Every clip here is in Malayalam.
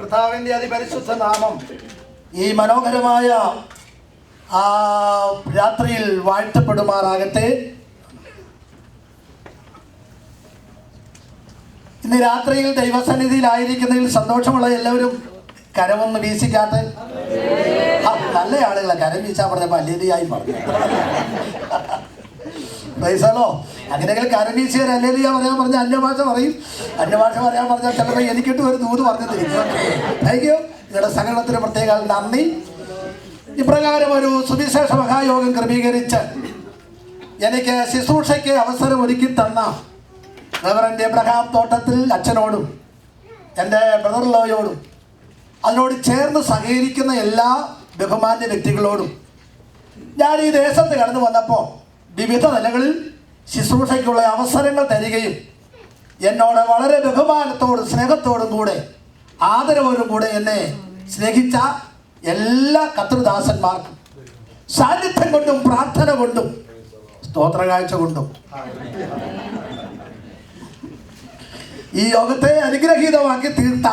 കർത്താവിൻ്റെ അതിപരിശുദ്ധ നാമം ഈ മനോഹരമായ രാത്രിയിൽ വാഴ്ത്തപ്പെടുമാറാകട്ടെ. ഇന്ന് രാത്രിയിൽ ദൈവസന്നിധിയിലായിരിക്കുന്നതിൽ സന്തോഷമുള്ള എല്ലാവരും കരമൊന്ന് വീശിക്കാട്ടെ. നല്ല ആളുകളെ കരം വീശാൻ പറഞ്ഞപ്പോൾ അല്ലേലിയായി പറഞ്ഞു. പൈസലോ അങ്ങനെയെങ്കിൽ കരം വീശിയാൽ അല്ലേലിയ പറയാൻ പറഞ്ഞ അന്യഭാഷ പറയും. അന്യഭാഷ പറയാൻ പറഞ്ഞാൽ ചിലപ്പോൾ എനിക്കിട്ട് ഒരു ദൂത് പറഞ്ഞു തിരിക്കും. Thank you. നിങ്ങളുടെ സംഘടനത്തിന് പ്രത്യേക നന്ദി. ഇപ്രകാരം ഒരു സുവിശേഷ മഹായോഗം ക്രമീകരിച്ച് എനിക്ക് ശുശ്രൂഷയ്ക്ക് അവസരം ഒരുക്കി തന്ന റവറൻഡ് എബ്രഹാം തോട്ടത്തിൽ അച്ഛനോടും എൻ്റെ ബ്രദർ ലോയോടും അതിനോട് ചേർന്ന് സഹകരിക്കുന്ന എല്ലാ ബഹുമാന്യ വ്യക്തികളോടും ഞാൻ ഈ ദേശത്ത് കടന്നു വന്നപ്പോൾ വിവിധ നിലകളിൽ ശുശ്രൂഷയ്ക്കുള്ള അവസരങ്ങൾ തരികയും എന്നോട് വളരെ ബഹുമാനത്തോടും സ്നേഹത്തോടും കൂടെ ആദരവോടും കൂടെ എന്നെ സ്നേഹിച്ച എല്ലാ കർത്തൃദാസന്മാർക്കും സാന്നിധ്യം കൊണ്ടും പ്രാർത്ഥന കൊണ്ടും സ്തോത്ര കാഴ്ച കൊണ്ടും ഈ യോഗത്തെ അനുഗ്രഹീതമാക്കി തീർത്ത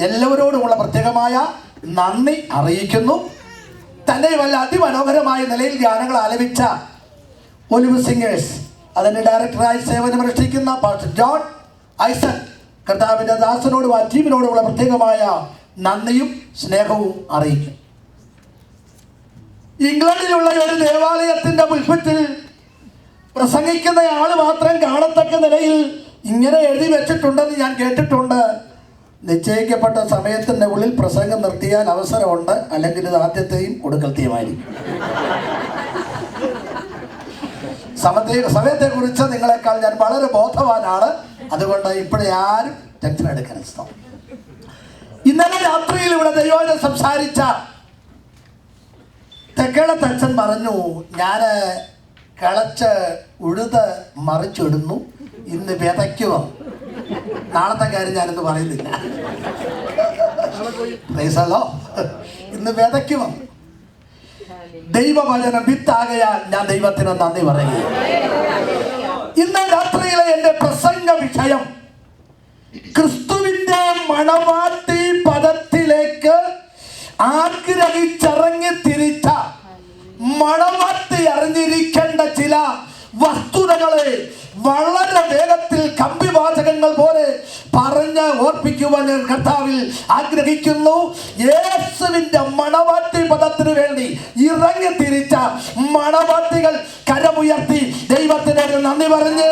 എല്ലാവരോടുമുള്ള പ്രത്യേകമായ നന്ദി അറിയിക്കുന്നു. തന്നെയുമല്ല, അതിമനോഹരമായ നിലയിൽ ഗാനങ്ങൾ ആലപിച്ച ഒലിവ് സിംഗേഴ്സ്, അതിൻ്റെ ഡയറക്ടറായി സേവനമനുഷ്ഠിക്കുന്ന പാസ്റ്റർ ജോൺ ഐസൻ, കർത്താവിൻ്റെ ദാസനോടും ആ ടീമിനോടുമുള്ള പ്രത്യേകമായ നന്ദിയും സ്നേഹവും അറിയിക്കും. ഇംഗ്ലണ്ടിലുള്ള ഒരു ദേവാലയത്തിൻ്റെ പുൽപ്പിറ്റിൽ പ്രസംഗിക്കുന്ന ആൾ മാത്രം കാണത്തക്ക നിലയിൽ ഇങ്ങനെ എഴുതി വെച്ചിട്ടുണ്ടെന്ന് ഞാൻ കേട്ടിട്ടുണ്ട്. നിശ്ചയിക്കപ്പെട്ട സമയത്തിൻ്റെ ഉള്ളിൽ പ്രസംഗം നിർത്തിയാൽ അവസരമുണ്ട്, അല്ലെങ്കിൽ ഇത് ആദ്യത്തെയും ഒടുക്കലത്തെയുമായിരിക്കും. സമയത്തെക്കുറിച്ച് നിങ്ങളെക്കാൾ ഞാൻ വളരെ ബോധവാനാണ്. അതുകൊണ്ട് ഇപ്പോഴേ ആരും ടെൻഷൻ എടുക്കരുത്. ഇന്നലെ രാത്രിയിൽ ഇവിടെ ദൈവം സംസാരിച്ച തെക്കേടത്തച്ഛൻ പറഞ്ഞു, ഞാൻ കിളച്ച് ഉഴുത് മറിച്ചിടുന്നു, ഇന്ന് വിതയ്ക്കുക. നാളത്തെ കാര്യം ഞാനിന്ന് പറയുന്നില്ല. ഇന്ന് വിതയ്ക്കുക. ദൈവവചനം വിത്താകയാൽ ഞാൻ ദൈവത്തിന് നന്ദി പറയുകയാണ്. ഇന്ന് രാത്രിയിലെ എൻ്റെ പ്രസംഗ വിഷയം ക്രിസ്തുവിന്റെ മണവാട്ടി പദത്തിലേക്ക് ആഗ്രഹിച്ചിറങ്ങി തിരിച്ച മണവാട്ടി അറിഞ്ഞിരിക്കേണ്ട ചില വസ്തുതകളെ വളരെ വേഗത്തിൽ കമ്പിവാചകങ്ങൾ പോലെ പറഞ്ഞ് ഓർപ്പിക്കുവാൻ ഞാൻ കർത്താവിൽ ആഗ്രഹിക്കുന്നു. യേശുവിന്റെ മണവാട്ടി പദത്തിന് വേണ്ടി ഇറങ്ങി തിരിച്ച മണവാട്ടികൾ കരമുയർത്തി ദൈവത്തിന് നന്ദി പറഞ്ഞേ.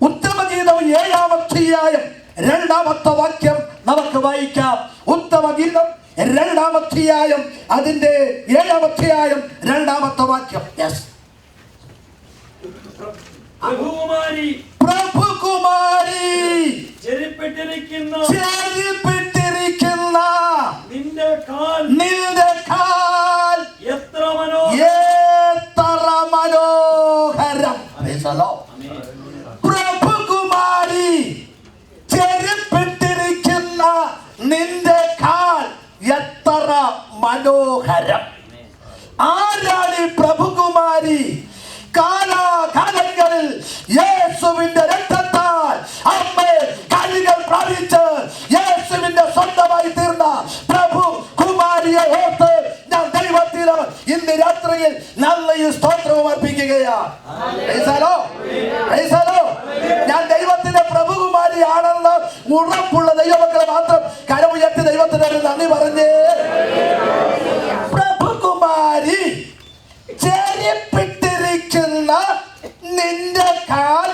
ഉത്തമഗീതം 7-ാം അധ്യായം 2-ാമത്തെ വാക്യം നമുക്ക് വായിക്കാം. ഉത്തമഗീതം 2-ാം അധ്യായം അതിന്റെ 7-ാം അധ്യായം 2-ാമത്തെ വാക്യം. യെസ്. പ്രഭുകുമാരി ചെരിപ്പിട്ടിരിക്കുന്ന നിന്റെ കാൽ എത്ര മനോഹരം. പ്രഭുകുമാരി ചെരിപ്പിട്ടിരിക്കുന്ന നിന്റെ കാൽ എത്ര മനോഹരം. ആരാണ് ഈ പ്രഭുകുമാരി? കാലാകാലങ്ങളിൽ യേശുവിന്റെ രക്തത്താൽ അമ്മേ കഴുകൽ പ്രാപിച്ച് യേശുവിന്റെ സ്വന്തമായി തീർന്ന പ്രഭു കുമാരിയെ ഓർത്ത് ഞാൻ ദൈവത്തിന് ഇന്ന് രാത്രിയിൽ നല്ല സ്തോത്രവും അർപ്പിക്കുകയാണ്. ഞാൻ ദൈവത്തിന്റെ പ്രഭുകുമാരിയാണെന്ന് ഉറപ്പുള്ള ദൈവമക്കളെ മാത്രം കരമുയർത്തി ദൈവത്തിന് നന്ദി പറഞ്ഞേ. പ്രഭുകുമാരി ചെരിപ്പിട്ടിരിക്കുന്ന നിന്റെ കാൽ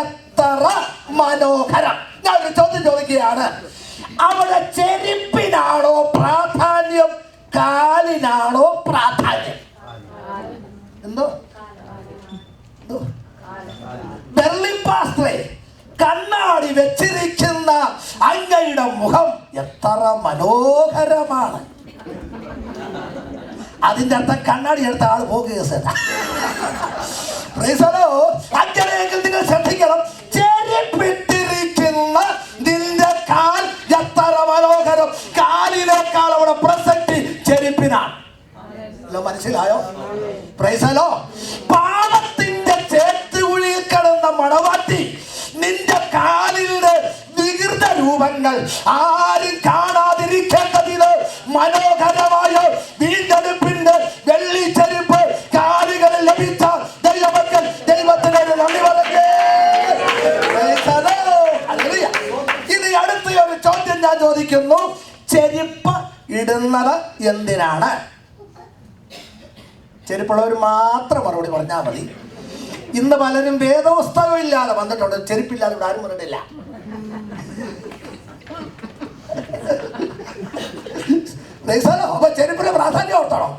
എത്ര മനോഹരം. ഞാൻ ഒരു ചോദ്യം ചോദിക്കുകയാണ്, അവിടെ ചെരിപ്പിനാണോ പ്രാധാന്യം, കാലിനാണോ പ്രാധാന്യം? എന്തോ വെള്ളിപ്പാസ്ത്രേ, കണ്ണാടി വെച്ചിരിക്കുന്ന അങ്ങയുടെ മുഖം എത്ര മനോഹരമാണ്. അതിന്റെ അർത്ഥം കണ്ണാടി എടുത്ത ആള് പോകുക. അങ്ങനെയെങ്കിൽ നിങ്ങൾ ശ്രദ്ധിക്കണം, ചെരിപ്പിട്ടിരിക്കുന്ന നിന്റെ കാൽ എത്ര മനോഹരം. കാലിനേക്കാൾ അവിടെ പ്രസക്തി ചെരിപ്പിനാണ്. മനസ്സിലായോ? പ്രൈസലോ. പാപത്തിന്റെ ചേത്തുകുഴിയിൽ കിടന്ന മണവാട്ടി നിന്റെ കാൽ പാപങ്ങൾ ആരും കാണാതിരിക്കേണ്ടതിന് മനോഹരമായ വീണ്ടെടുപ്പിന്റെ വെള്ളിച്ചെരുപ്പ് കാലുകളിൽ ലഭിച്ച ദൈവമക്കൾ ദൈവത്തിന് നന്ദി പറഞ്ഞേ. ഇനി അടുത്ത ഒരു ചോദ്യം ഞാൻ ചോദിക്കുന്നു, ചെരുപ്പ് ഇടുന്നത് എന്തിനാണ്? ചെരുപ്പുള്ളവർ മാത്രം മറുപടി പറഞ്ഞാൽ മതി. ഇന്ന് പലരും വേദപുസ്തകം ഇല്ലാതെ വന്നിട്ടുണ്ട്, ചെരുപ്പില്ലാതെ ഇവിടെ ആരും പറഞ്ഞിട്ടില്ല. അപ്പൊ ചെരുപ്പിന് പ്രാധാന്യം ഓർത്തണം.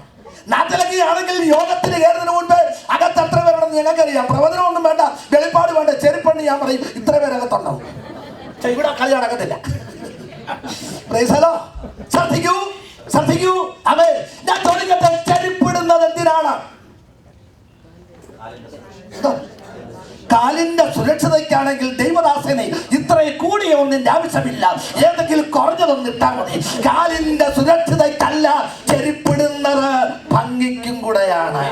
നാട്ടിലൊക്കെ ആണെങ്കിൽ യോഗത്തിന് കയറുന്നതിന് മുൻപ് അകത്ത് എത്ര പേരുണ്ടെന്ന് ഞങ്ങൾക്കറിയാം. പ്രവചനം ഒന്നും വേണ്ട, വെളിപ്പാട് വേണ്ട, ചെരുപ്പെന്ന് ഞാൻ പറയും ഇത്ര പേരകത്തുണ്ടാവും. പക്ഷെ ഇവിടെ കളി നടക്കത്തില്ല. ശ്രദ്ധിക്കൂ ശ്രദ്ധിക്കൂ. അതെ, ഞാൻ ചോദിക്കട്ടെ, ചെരുപ്പിടുന്നത് എന്തിനാണ്? കാലിന്റെ സുരക്ഷിതയ്ക്കാണെങ്കിൽ ദൈവദാസനെ ഇത്രയും കൂടിയ ഒന്നിന്റെ ആവശ്യമില്ല, ഏതെങ്കിലും കുറഞ്ഞതൊന്നും ഇട്ടാൽ മതി. കാലിന്റെ സുരക്ഷിതയ്ക്കല്ല, ചെരുപ്പിടുന്നത് ഭംഗിക്കും കൂടെയാണ്.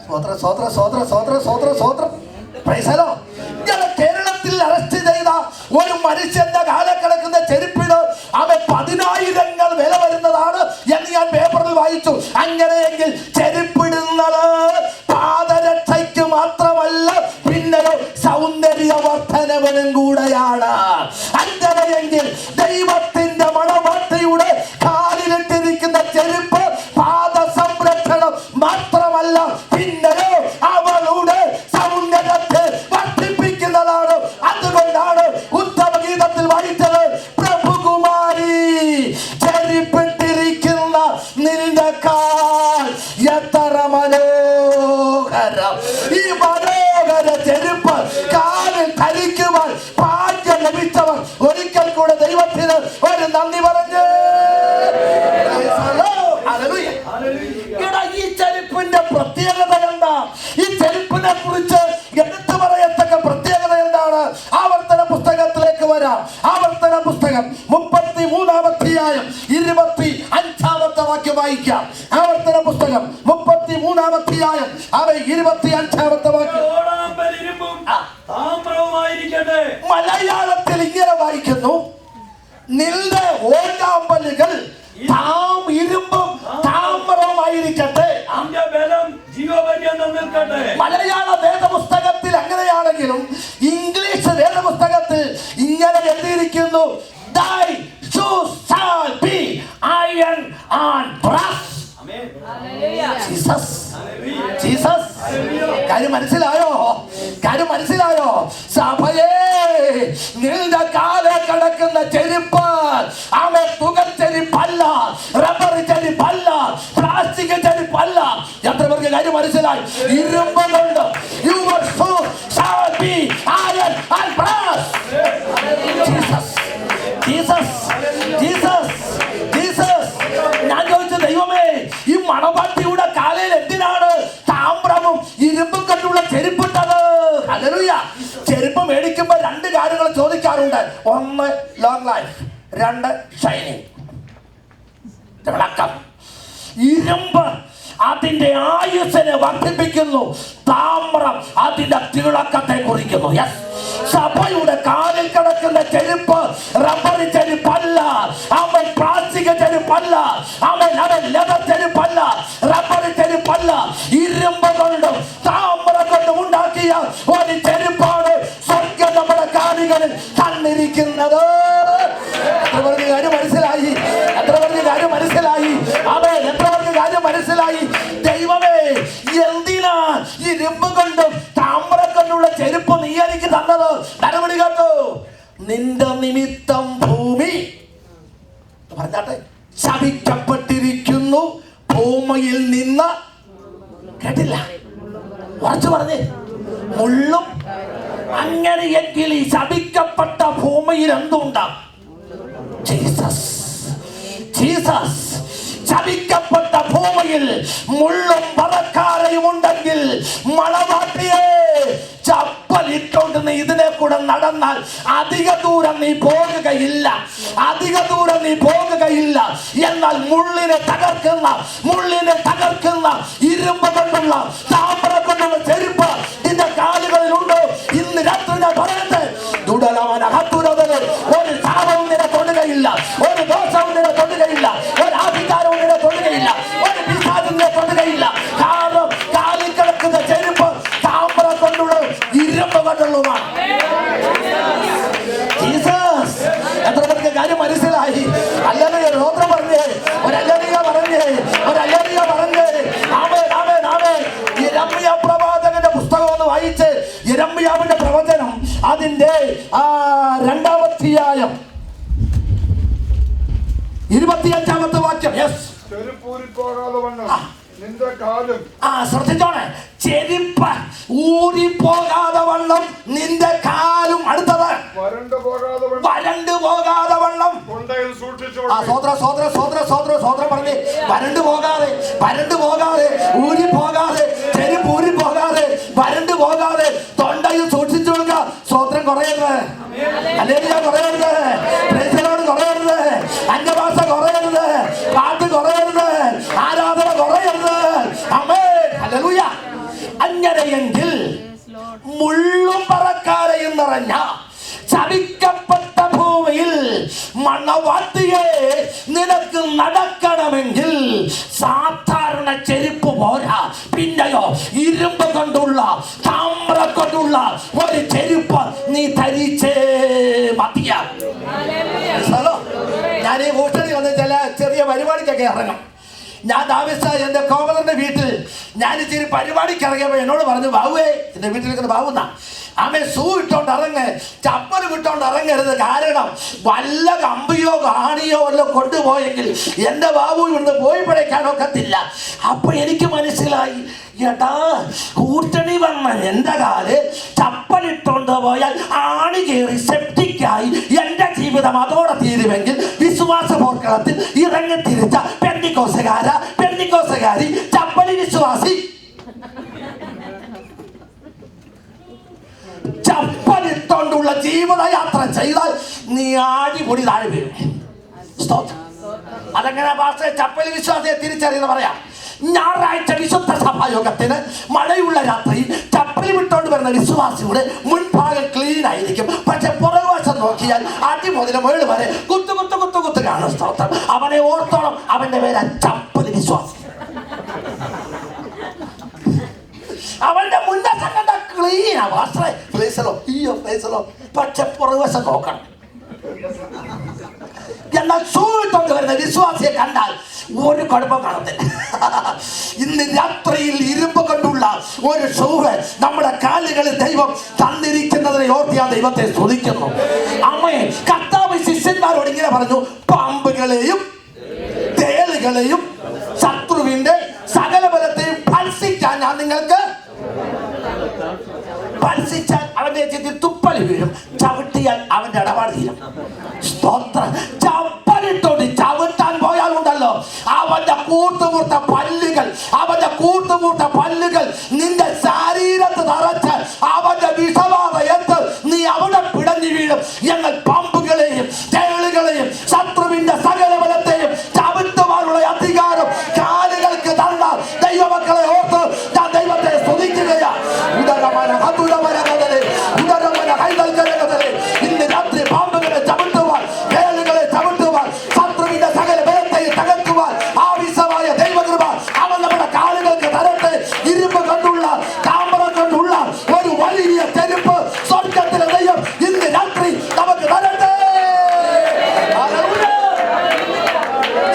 സ്വോത്രം സ്വോത്രം സ്വോത്രം സ്വോത്രം സ്വോത്രം സ്വോത്രം. കേരളത്തിൽ അറസ്റ്റ് ചെയ്ത ഒരു മനുഷ്യന്റെ കാലെ കിടക്കുന്ന ചെരുപ്പിന് അവൻ 10,000 വില വരുന്നതാണ് എന്ന് ഞാൻ പേപ്പറിൽ വായിച്ചു. അങ്ങനെയെങ്കിൽ ചെരുപ്പിടുന്നത് പാദരക്ഷയ്ക്ക് മാത്രമല്ല, പിന്നൊരു സൗന്ദര്യവർദ്ധനവനും കൂടെയാണ്. അങ്ങനെയെങ്കിൽ ദൈവത്തിന്റെ മണവാട്ടിയുടെ കാലിലിട്ടിരിക്കുന്ന ചെരുപ്പ് പാദ സംരക്ഷണം മാത്രമല്ല, പിന്നൊരു അവളുടെ സൗന്ദര്യത്തെ വർദ്ധിപ്പിക്കുന്നതാണ്. അതുകൊണ്ടാണ് ഉത്തമഗീതത്തിൽ വായിച്ചത്, പ്രഭുകുമാരി ചെരുപ്പിട്ടിരിക്കുന്ന നിന്റെ കാൽ എത്ര മനോഹരം. ഈ മനോഹര ചെരുപ്പ് കാലിൽ ധരിക്കുവാൻ ഭാഗ്യം ലഭിച്ചവർ ഒരിക്കൽ കൂടെ ദൈവത്തിന് ഒരു നന്ദി പറഞ്ഞ്. ഈ ചെരുപ്പിന്റെ പ്രത്യേകത എന്താ? ഈ ചെരുപ്പിനെ കുറിച്ച് എടുത്തു പറയത്തക്ക പ്രത്യേകത എന്താണ്? ആവർത്തന പുസ്തകത്തിലേക്ക് വരാം. ആവർത്തന പുസ്തകം 33-ാം അധ്യായം 25-ാമത്തെ വാക്യം വായിക്കാം. ആവർത്തന പുസ്തകം 33-ാം അധ്യായം 25-ാമത്തെ വാക്യം. മലയാളത്തിൽ ഇങ്ങനെ വായിക്കുന്നു, നിന്റെ ഓടാമ്പലുകൾ ഇരുമ്പും താമ്രവുമായിരിക്കട്ടെ. മലയാള വേദപുസ്തകത്തിൽ അങ്ങനെയാണെങ്കിലും ഇംഗ്ലീഷ് വേദപുസ്തകത്തിൽ ഇങ്ങനെ എഴുതിയിരിക്കുന്നു, thy shoes shall be iron and brass. Jesus Jesus. കാര്യം മനസ്സിലായോ? കാര്യം മനസ്സിലായോ? സഭയെ, നിന്റെ കാലെ കിടക്കുന്ന ചെരുപ്പ് അവൻ തുകൽ ചെരുപ്പല്ല, റബ്ബർ ചെരുപ്പല്ല, പ്ലാസ്റ്റിക് ചെരുപ്പല്ല. എത്ര പേർക്ക് കാര്യം മനസ്സിലായി? ഇരുമ്പ് കൊണ്ട് your shoes shall be iron and brass. Jesus Jesus Jesus Jesus. ഞാൻ ചോദിച്ച ദൈവമേ, ഈ മണവാട്ടിയുടെ കാലയിൽ എന്തിനാണ് താമ്രവും ഇരുമ്പും കൊണ്ടുള്ള ചെരുപ്പിട്ടത്? ഹല്ലേലൂയ. ചെരുപ്പ് മേടിക്കുമ്പോൾ 2 കാര്യങ്ങൾ ചോദിക്കാറുണ്ട്. 1 ലോങ് ലൈഫ്, 2 ഷൈനിങ്, തിളക്കം. ഇരുമ്പ് അതിന്റെ ആയുസ്സിനെ വർദ്ധിപ്പിക്കുന്നു, താമ്രം അതിന്റെ തിളക്കത്തെ കുറിക്കുന്നു. യെസ്, സഭയുടെ കാലിൽ കിടക്കുന്ന ചെരുപ്പ് റബ്ബർ ചെരുപ്പല്ല, അവൻ പ്ലാസ്റ്റിക് ചെരുപ്പല്ല, അവൻ ലെതർ ചെരുപ്പല്ല, റബ്ബർ ചെരുപ്പല്ല, ഇരുമ്പ് കൊണ്ടും താമ്രം കൊണ്ടും ഉണ്ടാക്കിയ ഒരു ചെരുപ്പാണ് സ്വർഗ്ഗം നമ്മുടെ കാലുകളിൽ തന്നിരിക്കുന്നത്. എത്ര പേർക്ക് കാര്യം മനസ്സിലായി? എത്ര പേർക്ക് കാര്യം മനസ്സിലായി? അതെ, എത്ര പേർക്ക് കാര്യം മനസ്സിലായി? ദൈവമേ, എന്തിനാ ഇരുമ്പ് കൊണ്ടും താമ്രം കൊണ്ടുള്ള ചെരുപ്പ് നീ എനിക്ക് തന്നത്? നടപടി കേട്ടോ, നിന്റെ നിമിത്തം ഭൂമി പറഞ്ഞാട്ടെ ശപിക്കപ്പെട്ടിരിക്കുന്നു, ഭൂമിയിൽ നിന്ന്. കേട്ടില്ല? ഉറച്ചു പറഞ്ഞേ, മുള്ളും. അങ്ങനെയെങ്കിൽ ഈ ശപിക്കപ്പെട്ട ഭൂമിയിൽ എന്തുണ്ടാവും? Jesus Jesus. ശപിക്കപ്പെട്ട ഭൂമിയിൽ മുള്ളും പറക്കാരയും ഉണ്ടെങ്കിൽ മണവാട്ടിയെ ചപ്പലിട്ടോണ്ട് നീ ഇതിനെ കൂടെ നടന്നാൽ അധിക ദൂരം നീ പോകുകയില്ല, അധിക ദൂരം നീ പോകുകയില്ല. എന്നാൽ മുള്ളിനെ തകർക്കുന്ന ഇരുമ്പ് കൊണ്ടുള്ള താമ്രം കൊണ്ടുള്ള ചെരുപ്പ് നിന്റെ കാലുകളിലുണ്ടോ? ഇന്ന് രാത്രി ഞാൻ പറയട്ടെ, ഒരു മനസ്സിലായി. ഹല്ലേലൂയ, സ്തോത്രം പറഞ്ഞേ, ഒരു ഹല്ലേലൂയ പറഞ്ഞേ, ഒരു ഹല്ലേലൂയ പറഞ്ഞേ. ആമേൻ, ആമേൻ, ആമേൻ. യിരെമ്യാ പ്രവാചകന്റെ പുസ്തകം ഒന്ന് വായിച്ച്, യിരെമ്യാവിന്റെ പ്രവചനം അതിന്റെ 2-ാം അധ്യായം 25-ാമത്തെ വാക്യം. യെസ്. ശ്രദ്ധിച്ചോണേ, ചെരുപ്പ് ഊരിപ്പോകാതെ വണ്ണം നിന്റെ കാലും, അടുത്തത് വരണ്ടു പോകാതെ വണ്ണം. സ്വോത്രം പറഞ്ഞേ, വരണ്ടു പോകാതെ ഊരിപ്പോകാതെ, ചെരുപ്പ് ഊരിപ്പോകാതെ, വരണ്ടു പോകാതെ തൊണ്ടയിൽ സൂക്ഷിച്ചു കൊടുക്കുക. സ്വോത്രം കുറയരുത്, ഹല്ലേലൂയ കുറയരുത്, പ്രൈസിലോട് കുറയരുത്, അന്യഭാഷ കുറയരുത്, പാട്ട് കുറയരുത്, ആരാധന കുറയരുത്. ആമേൻ, ഹല്ലേലൂയ. അങ്ങനെയെങ്കിൽ മുള്ളും പറക്കാരയും നിറഞ്ഞ ചതിക്കപ്പെട്ട ഭൂമിയിൽ മണവാട്ടിയെ നിനക്ക് നടക്കണമെങ്കിൽ സാധാരണ ചെരുപ്പ് പോരാ, പിന്നെയോ ഇരുമ്പ് കൊണ്ടുള്ള, താമ്ര കൊണ്ടുള്ള ഒരു ചെരുപ്പ് നീ ധരിച്ചേ മതിയ. ഞാൻ ഈ കൂട്ടത്തിൽ വന്ന് ചില ചെറിയ പരിപാടിക്കൊക്കെ ഇറങ്ങും. ഞാൻ താമസിച്ച എൻ്റെ കോമലറിന്റെ വീട്ടിൽ ഞാൻ ഇച്ചിരി പരിപാടിക്ക് ഇറങ്ങിയപ്പോൾ എന്നോട് പറഞ്ഞു, ബാബുവേ, എൻ്റെ വീട്ടിലേക്ക് ബാബുന്ന ആമേ, ഷൂ ഇട്ടോണ്ട് ഇറങ്ങ്, ചപ്പൽ വിട്ടോണ്ട് ഇറങ്ങരുത്. കാരണം വല്ല കമ്പിയോ കാണിയോ വല്ലോ കൊണ്ടുപോയെങ്കിൽ എൻ്റെ ബാബു ഇവിടുന്ന് പോയി പിഴയ്ക്കാനൊക്കത്തില്ല. അപ്പൊ എനിക്ക് മനസ്സിലായി, എടാ കൂട്ടണി വന്ന എൻ്റെ കാല് ചപ്പലിട്ടോണ്ട് പോയാൽ ആണി കയറി സെപ്റ്റിക്കായി എൻ്റെ ജീവിതം അതോടെ തീരുമെങ്കിൽ വിശ്വാസ പോർക്കളത്തിൽ ഇറങ്ങി തിരിച്ച പെന്തിക്കോസുകാരി ചപ്പലി വിശ്വാസി ചപ്പലിട്ടോണ്ടുള്ള ജീവിതയാത്ര ചെയ്താൽ നീ ആടിപൊടി താഴെ വീഴും. അതെങ്ങനെ ഭാഷ ചപ്പലി വിശ്വാസിയെ തിരിച്ചറിയുന്ന പറയാം. ഞായറാഴ്ച വിശുദ്ധ സഭായോഗത്തിന് മഴയുള്ള രാത്രി ചപ്പലി വിട്ടോണ്ട് വരുന്ന വിശ്വാസിയുടെ മുൻഭാഗം ക്ലീൻ ആയിരിക്കും, പക്ഷെ പുറകുവശം നോക്കിയാൽ അടിമുതൽ മുകളിൽ വരെ കുത്തു കാണും. സ്തോത്രം. അവനെ ഓർത്തോളം അവന്റെ പേര് ചപ്പലി വിശ്വാസി. അവന്റെ മുന്നേറ്റം കണ്ട ക്ലീനാ വാസ്ത്രേ, പക്ഷെ പുറകുവശം നോക്കണം. എന്നാൽ ഷൂട്ടോണ്ട് വരുന്ന വിശ്വാസിയെ കണ്ടാൽ ഒരു കുഴപ്പം കാണത്തില്ല. ഇന്ന് രാത്രിയിൽ ഇരുമ്പ് കൊണ്ടുള്ള ഒരു ഷൂവ് നമ്മുടെ കാലുകളിൽ ദൈവം തന്നിരിക്കുന്നതിനെ ഓർത്ത് ഞാൻ ദൈവത്തെ സ്തുതിക്കുന്നു. അമ്മേ, കർത്താവ് ശിഷ്യന്മാരോട് ഇങ്ങനെ പറഞ്ഞു, പാമ്പുകളെയും തേളുകളെയും ശത്രുവിന്റെ സകല ബലത്തെയും ഭത്സിക്കാൻ ഞാൻ നിങ്ങൾക്ക്, ഭത്സിച്ചാൽ അവന്റെ ചെത്തിൽ തുപ്പൽ വീഴും, ചവിട്ടിയാൽ അവന്റെ ഇടപാട് തീരും. സ്തോത്രം. ചപ്പലിട്ടോണ്ട് ചവിട്ടാൻ പോയാലുണ്ടല്ലോ, അവന്റെ കൂട്ടുമുട്ട പല്ലുകൾ നിന്റെ ശരീരത്ത് നിറച്ച് അവന്റെ വിഷബാധയത്ത് നീ അവിടെ പിടഞ്ഞു വീഴും. ഞങ്ങൾ പാമ്പുകളെയും തേളുകളെയും ശത്രുവിന്റെ സകല ബലത്തെയും ചവിട്ടുവാനുള്ള അധികാരം കാലുകൾക്ക് തന്ന ദൈവമക്കളെ ഓർത്ത് ഞാൻ ദൈവത്തെ സ്തുതിക്കുകയാണ്. ഇന്ന് രാത്രി പാമ്പുകളെ ചവിട്ടുവാൻ, തേളുകളെ ചവിട്ടുവാൻ, ശത്രുവിന്റെ സകല ബലത്തെയും തകർക്കുവാൻ ആവശ്യമായ ദൈവകൃപ അവൻ നമ്മുടെ കാലുകൾക്ക് തരട്ടെ. ഇരുമ്പ് കൊണ്ടുള്ള, താമ്രം കൊണ്ടുള്ള ഒരു വലിയ ചെരുപ്പ് സ്വർഗത്തിലെ ദൈവം ഇന്ന് രാത്രി നമുക്ക് തരട്ടെ.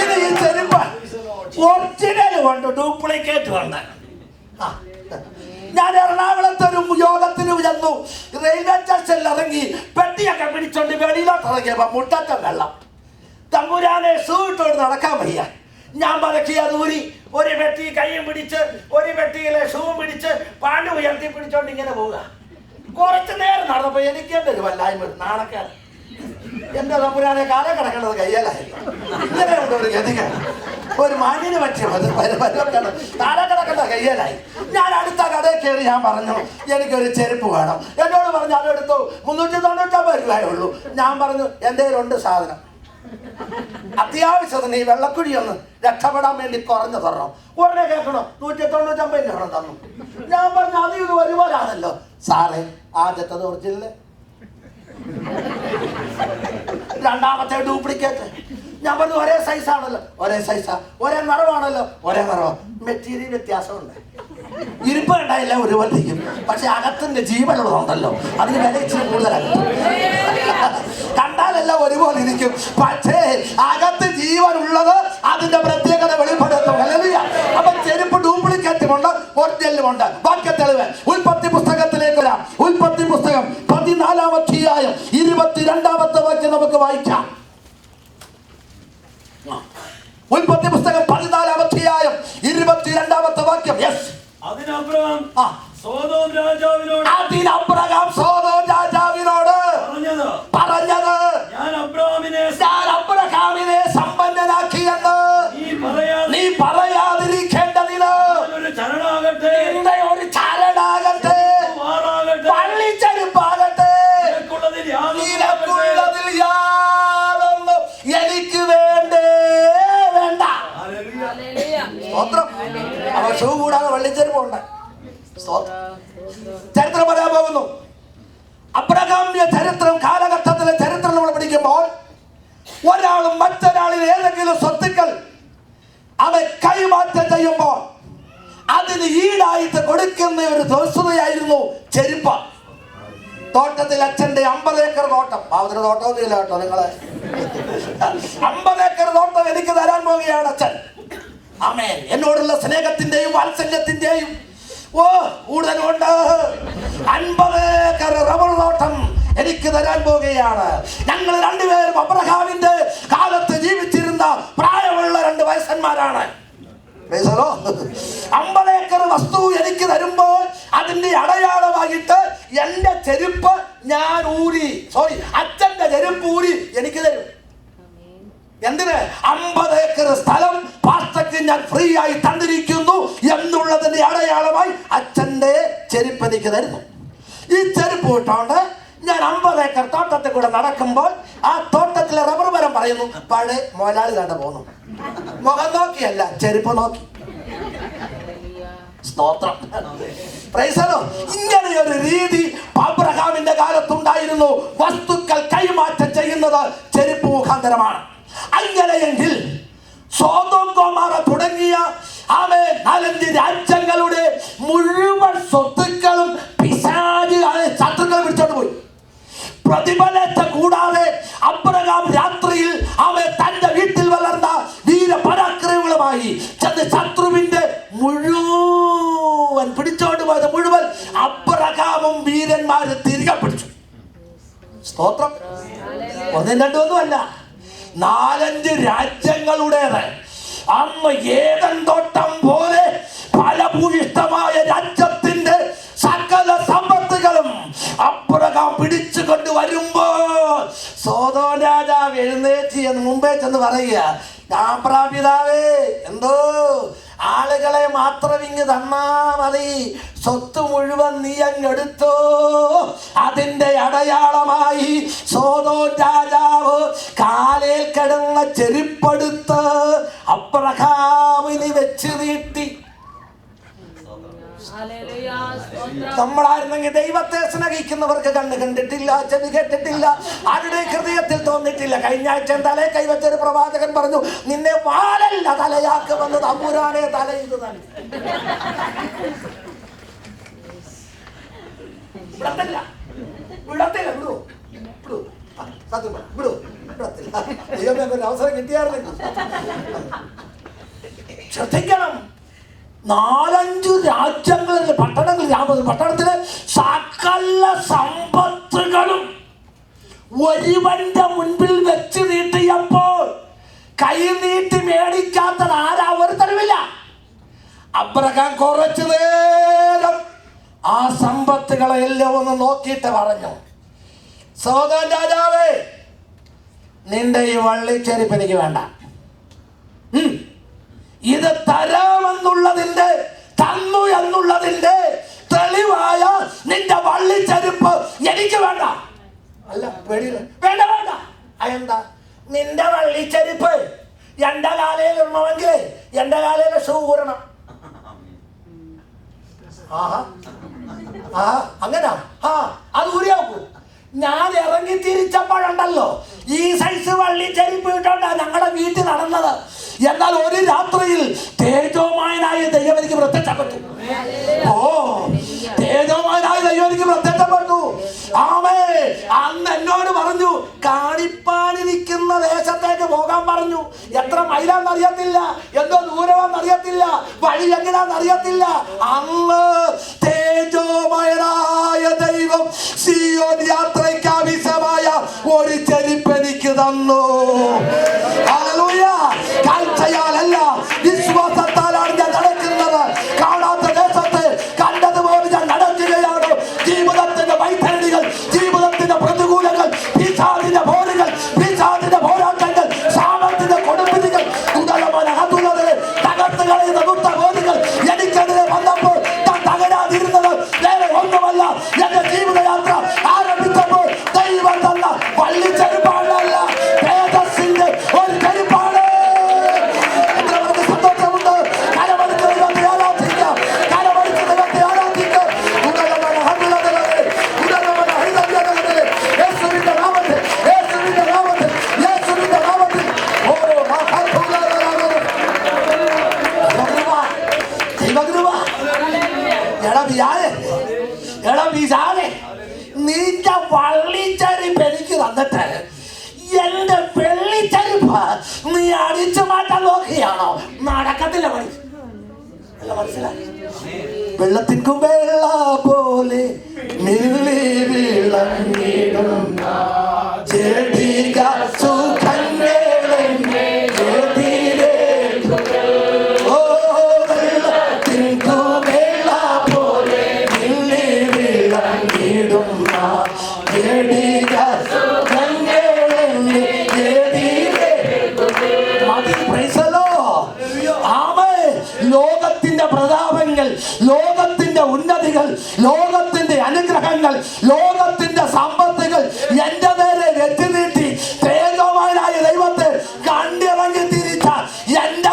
ഇത് ഈ ചെരുപ്പ് ഒറിജിനൽ കൊണ്ട് ഡ്യൂപ്ലിക്കേറ്റ് കൊണ്ട്. ഞാൻ എറണാകുളത്ത് ഒരു യോഗത്തിന് ചെന്നു. റെയിൽവേ സ്റ്റേഷനിൽ ഇറങ്ങി പെട്ടിയൊക്കെ പിടിച്ചോണ്ട് വെളിയിലോട്ട് ഇറങ്ങിയപ്പോ മുട്ടത്തെ വെള്ളം. തമ്പുരാനെ ഷൂ ഇട്ടോട് നടക്കാൻ വയ്യ. ഞാൻ പറക്കി അത് ഊരി ഒരു പെട്ടി കൈയും പിടിച്ച് ഒരു പെട്ടിയിലെ ഷൂവും പിടിച്ച് പാണ്ട് ഉയർത്തി പിടിച്ചോണ്ട് ഇങ്ങനെ പോവുക. കുറച്ചു നേരം നടന്നപ്പോ എനിക്ക് എൻ്റെ ഒരു വല്ലായ്മ, നാണക്കാരൻ. എന്റെ തമ്പുരാനെ കാലം കിടക്കേണ്ടത് കയ്യലായില്ല. ഇങ്ങനെ ഉണ്ട് ഒരു ഗതികേട്. ഒരു മാന്യന് പറ്റിയ കാലം കിടക്കേണ്ട കയ്യലായി. ഞാൻ അടുത്ത കടയിൽ കയറി ഞാൻ പറഞ്ഞു, എനിക്കൊരു ചെരുപ്പ് വേണം. എന്നോട് പറഞ്ഞു അതെടുത്തു 399 രൂപയുള്ളൂ. ഞാൻ പറഞ്ഞു എൻ്റെ കയ്യിലുണ്ട് സാധനം, അത്യാവശ്യത്തിന് ഈ വെള്ളക്കുഴി ഒന്ന് രക്ഷപ്പെടാൻ വേണ്ടി കുറഞ്ഞു തരണം. ഉടനെ കേൾക്കണോ 199 രൂപ തന്നു. ഞാൻ പറഞ്ഞു അത് ഇത് ഒരുപോലാണല്ലോ സാറേ. ആദ്യത്തത് ഒറിജിനല്, രണ്ടാമത്തെ ഡ്യൂപ്ലിക്കേറ്റ്. ഞാൻ പറഞ്ഞു ഒരേ സൈസാണല്ലോ, ഒരേ സൈസാ, ഒരേ നിറമാണല്ലോ, ഒരേ നിറം. മെറ്റീരിയൽ വ്യത്യാസമുണ്ട്. ഇരിപ്പ് ഉണ്ടായില്ല ഒരുപോലെയും, പക്ഷെ അകത്തിന്റെ ജീവനുള്ളതുണ്ടല്ലോ, അതിന് വില ഇച്ചിരി കൂടുതലാണ്. കണ്ടാൽ കാണാനെല്ലാം ഒരുപോലെ ഇരിക്കും, പക്ഷേ അകത്ത് ജീവനുള്ളത് അതിന്റെ പ്രത്യേകത വെളിപ്പെടുത്തും. ഹല്ലേലൂയ. അപ്പൊ ചെരുപ്പ് ഡ്യൂപ്ലിക്കേറ്റുമുണ്ട്, ഒറിജിനലുമുണ്ട്. വാക്യ തെളിവ് ഉൽപ്പത്തി പുസ്തകത്തിലേക്ക് വരാം. ഉൽപ്പത്തി പുസ്തകം 14-ാം അധ്യായം 22-ാമത്തെ വാക്യം നമുക്ക് വായിക്കാം. ഉൽപ്പത്തി പുസ്തകം 14-ാം അധ്യായം 22-ാമത്തെ വാക്യം. യെസ്. അതിന് അബ്രഹാം സോദോം രാജാവിനോട് പറഞ്ഞത് ഞാൻ അബ്രഹാമിനെ സമ്പന്നനാക്കിയെന്ന് നീ പറയാതിരിക്കേണ്ടതിന് ഒരു ചരടാകട്ടെ, പള്ളിച്ചെരുപ്പാകട്ടെ, നിനക്കുള്ളതിൽ യാതൊന്നും എനിക്ക് വേണ്ട. അവ ഷൂ കൂടാതെ വള്ളിച്ചെരുപ്പുണ്ട്. ചരിത്രം പറയാൻ പോകുന്നു. അബ്രഹാമിന്റെ ചരിത്രം, കാലഘട്ടത്തിലെ ചരിത്രം നമ്മൾ പഠിക്കുമ്പോൾ ഒരാളും മറ്റൊരാളിൽ ഏതെങ്കിലും സ്വത്തുക്കൾ അവ കൈമാറ്റം ചെയ്യുമ്പോൾ അതിന് ഈടായിട്ട് കൊടുക്കുന്ന ഒരു വസ്തുതയായിരുന്നു ചെരുപ്പ്. തോട്ടത്തിൽ അച്ഛന്റെ 50 ഏക്കർ തോട്ടം, അതിന് തോട്ടമൊന്നുമില്ല കേട്ടോ നിങ്ങളെ, 50 ഏക്കർ തോട്ടം എനിക്ക് തരാൻ പോവുകയാണ് അച്ഛൻ. ആമേൻ. എന്നോടുള്ള സ്നേഹത്തിന്റെയും വാത്സല്യത്തിന്റെയും കൂടുതലുണ്ട്. 50 ഏക്കർ റബ്ബർ തോട്ടം എനിക്ക് തരാൻ പോവുകയാണ്. ഞങ്ങൾ രണ്ടുപേരും അബ്രഹാമിന്റെ കാലത്ത് ജീവിച്ചിരുന്ന പ്രായമുള്ള 2 വയസ്സന്മാരാണ്. 50 ഏക്കർ വസ്തു എനിക്ക് തരുമ്പോൾ അതിന്റെ അടയാളമായിട്ട് എന്റെ ചെരുപ്പ് ഞാൻ അച്ഛന്റെ ചെരുപ്പ് ഊരി എനിക്ക് തരും. എന്തിന്? 50 ഏക്കർ സ്ഥലം പാസ്റ്റർക്ക് ഞാൻ ഫ്രീ ആയി തന്നിരിക്കുന്നു എന്നുള്ളതിന്റെ അടയാളമായി അച്ഛന്റെ ചെരുപ്പ് എനിക്ക് തരുന്നു. ഈ ചെരുപ്പ് ഇട്ടോണ്ട് ഞാൻ 50 ഏക്കർ തോട്ടത്തിൽ കൂടെ നടക്കുമ്പോൾ ആ തോട്ടത്തിലെ റബ്ബർ മരം പറയുന്നു, പഴയ മുതലാളി കണ്ട പോന്നു. മുഖം നോക്കിയല്ല, ചെരുപ്പ് നോക്കി. സ്തോത്രം. ഇങ്ങനെ ഒരു രീതി അബ്രഹാമിന്റെ കാലത്തുണ്ടായിരുന്നു. വസ്തുക്കൾ കൈമാറ്റം ചെയ്യുന്നത് ചെരുപ്പ് മുഖാന്തരമാണ്. അങ്ങനെയെങ്കിൽ സോദോം ഗൊമോറ തുടങ്ങിയ 4-5 രാജ്യങ്ങളുടെ മുഴുവൻ സ്വത്തുക്കളും ശത്രുക്കൾ പിടിച്ചോണ്ട് പോയി. പ്രതിഫലത്തെ കൂടാതെ അബ്രഹാം രാത്രിയിൽ തന്റെ വീട്ടിൽ വളർന്ന വീരപരാക്രമങ്ങളുമായി ചെന്ന് ശത്രുവിന്റെ മുഴുവൻ പിടിച്ചോണ്ട് പോയത് മുഴുവൻ അബ്രഹാമും വീരന്മാരെ തിരികെ പിടിച്ചു. സ്തോത്രം. 1-2 4-5 രാജ്യങ്ങളുടേത്. അന്ന് ഏദൻ തോട്ടം പോലെ ഫലഭൂയിഷ്ഠമായ രാജ്യത്തിന്റെ സകല സമ്പത്തുകളും അബ്രഹാം പിടിച്ചു കൊണ്ട് വരുമ്പോൾ സോദോം രാജാവ് എഴുന്നേറ്റ് എന്ന് മുമ്പേ ചെന്ന് പറയുക, അബ്രഹാം പിതാവേ, എന്തോ ആളുകളെ മാത്രം ഇങ്ങ് തന്നാ മതി, സ്വത്ത് മുഴുവൻ നീ അങ്ങെടുത്തോ. അതിന്റെ അടയാളമായി സോദോം രാജാവ് കാലിൽ കിടന്ന ചെരുപ്പെടുത്ത് അബ്രഹാമിന് വെച്ച് നീട്ടി. നമ്മളായിരുന്നെങ്കിൽ ദൈവത്തെ സ്നേഹിക്കുന്നവർക്ക് കണ്ണ് കണ്ടിട്ടില്ല, ചെവി കേട്ടിട്ടില്ല, ആരുടെ ഹൃദയത്തിൽ തോന്നിട്ടില്ല. കഴിഞ്ഞ ആഴ്ച തലേ കൈവച്ചൊരു പ്രവാചകൻ പറഞ്ഞു, നിന്നെ വാലല്ല തലയാക്കുമെന്ന് തമ്പുരാനെ തലയിൽ തന്നെ. അവസരം കിട്ടിയായിരുന്നു. ശ്രദ്ധിക്കണം. 4-5 രാജ്യങ്ങളിൽ പട്ടണത്തിലെ സകല സമ്പത്തുകളും ഒരുവന്റെ മുൻപിൽ വെച്ച് നീട്ടിയപ്പോൾ കൈ നീട്ടി മേടിക്കാത്തത് ആരാ? ഒരു തരവില്ല. അബ്രഹാം കുറച്ചു നേരം ആ സമ്പത്തുകളെ എല്ലാം ഒന്ന് നോക്കിയിട്ട് പറഞ്ഞു, സോദോം രാജാവേ, നിന്റെ ഈ വള്ളിച്ചെരുപ്പ് എനിക്ക് വേണ്ട. ഇത് തന്നു എന്നുള്ളതിന്റെ തെളിവായ നിന്റെ വള്ളിച്ചെരുപ്പ് എനിക്ക് വേണ്ട. അല്ല, വേണ്ട. അതെന്താ? നിന്റെ വള്ളിച്ചെരുപ്പ് എന്റെ കാലയിൽ ഇടണമെങ്കിൽ എന്റെ കാലയിലെ ഷൂ ഊരണം. അങ്ങനെ അത് ഊരിയാക്കൂ. ഞാൻ ഇറങ്ങി തിരിച്ചപ്പോഴുണ്ടല്ലോ ഈ സൈസ് വള്ളിച്ചെരുപ്പ് ഇട്ടോണ്ടാ ഞങ്ങളുടെ വീട്ടിൽ നടന്നത്. എന്നാൽ ഒരു രാത്രിയിൽ തേജോമയനായ ദൈവം എനിക്ക് പ്രത്യക്ഷപ്പെട്ടു. തേജോമയനായ ദൈവം എനിക്ക് പ്രത്യക്ഷപ്പെട്ടു. ആമേ. അന്ന് എന്നോട് പറഞ്ഞു കാണിപ്പാനിരിക്കുന്ന ദേശത്തേക്ക് പോകാൻ പറഞ്ഞു. എത്ര മൈലാന്ന് അറിയത്തില്ല, എന്തോ ദൂരമാണെന്ന് അറിയത്തില്ല, വഴി എങ്ങനെയാന്ന് അറിയത്തില്ല. അന്ന് തേജോമയനായ ദൈവം സിയോൻ യാത്രയ്ക്ക് ആവശ്യമായ ഒരു ചെരുപ്പ് എനിക്ക് തന്നു. ഹല്ലേലൂയ. കാഴ്ചയാലല്ല വിശ്വാസത്താലാണ് ഞാൻ നടക്കുന്നത്. കാണാത്ത ദേശത്ത് കണ്ടതുപോലെ ഞാൻ നടക്കുകയാണ്. ജീവിതത്തിന്റെ വൈതരണികൾ, ജീവിതത്തിന്റെ പ്രതികൂലങ്ങൾ, പിശാചിന്റെ പോരുകൾ, പിശാചിന്റെ പോരാട്ടങ്ങൾ, സാമത്തിന്റെ കൊടുമ്പിരികൾ, തകർത്ത് കളയുന്ന ദുഷ്ടബോധങ്ങൾ എനിക്കെതിരെ വന്നപ്പോൾ ഞാൻ തകരാതിരുന്നത് വേറെ ഒന്നുമല്ല. എന്റെ ജീവിതയാത്ര ആരംഭിച്ചപ്പോൾ ദൈവം തന്ന പള്ളിച്ചെരുപ്പാടല്ല, തേജസ്സിന്റെ ഒരു ചെരുപ്പാണ്. എത്രവർക്ക് സന്തോഷമുണ്ട്. കരമടിച്ച് ദൈവത്തെ ആരാധിക്കാം, കരമടിച്ച് ദൈവത്തെ ആരാധിക്കാം. യേശുവിന്റെ നാമത്തിൽ, യേശുവിന്റെ നാമത്തിൽ, യേശുവിന്റെ നാമത്തിൽ. ഓ നിന്റെ വള്ളിച്ചെരുപ്പ് എനിക്ക് തന്നിട്ട് എന്റെ വെള്ളിച്ചെരുപ്പ് നീ അടിച്ചു മാറ്റാൻ നോക്കിയാണോ? നടക്കത്തില്ല പണി. മനസ്സിലായി? വെള്ളത്തിൻകും വെള്ള പോലെ ലോകത്തിന്റെ പ്രതാപങ്ങൾ, ലോകത്തിന്റെ ഉന്നതികൾ, ലോകത്തിന്റെ അനുഗ്രഹങ്ങൾ, ലോകത്തിന്റെ സമ്പത്തുകൾ എന്റെ നേരെ വെച്ച് നീട്ടി തേജോമയനായ ദൈവത്തെ കണ്ടിറങ്ങി തിരിച്ച എന്റെ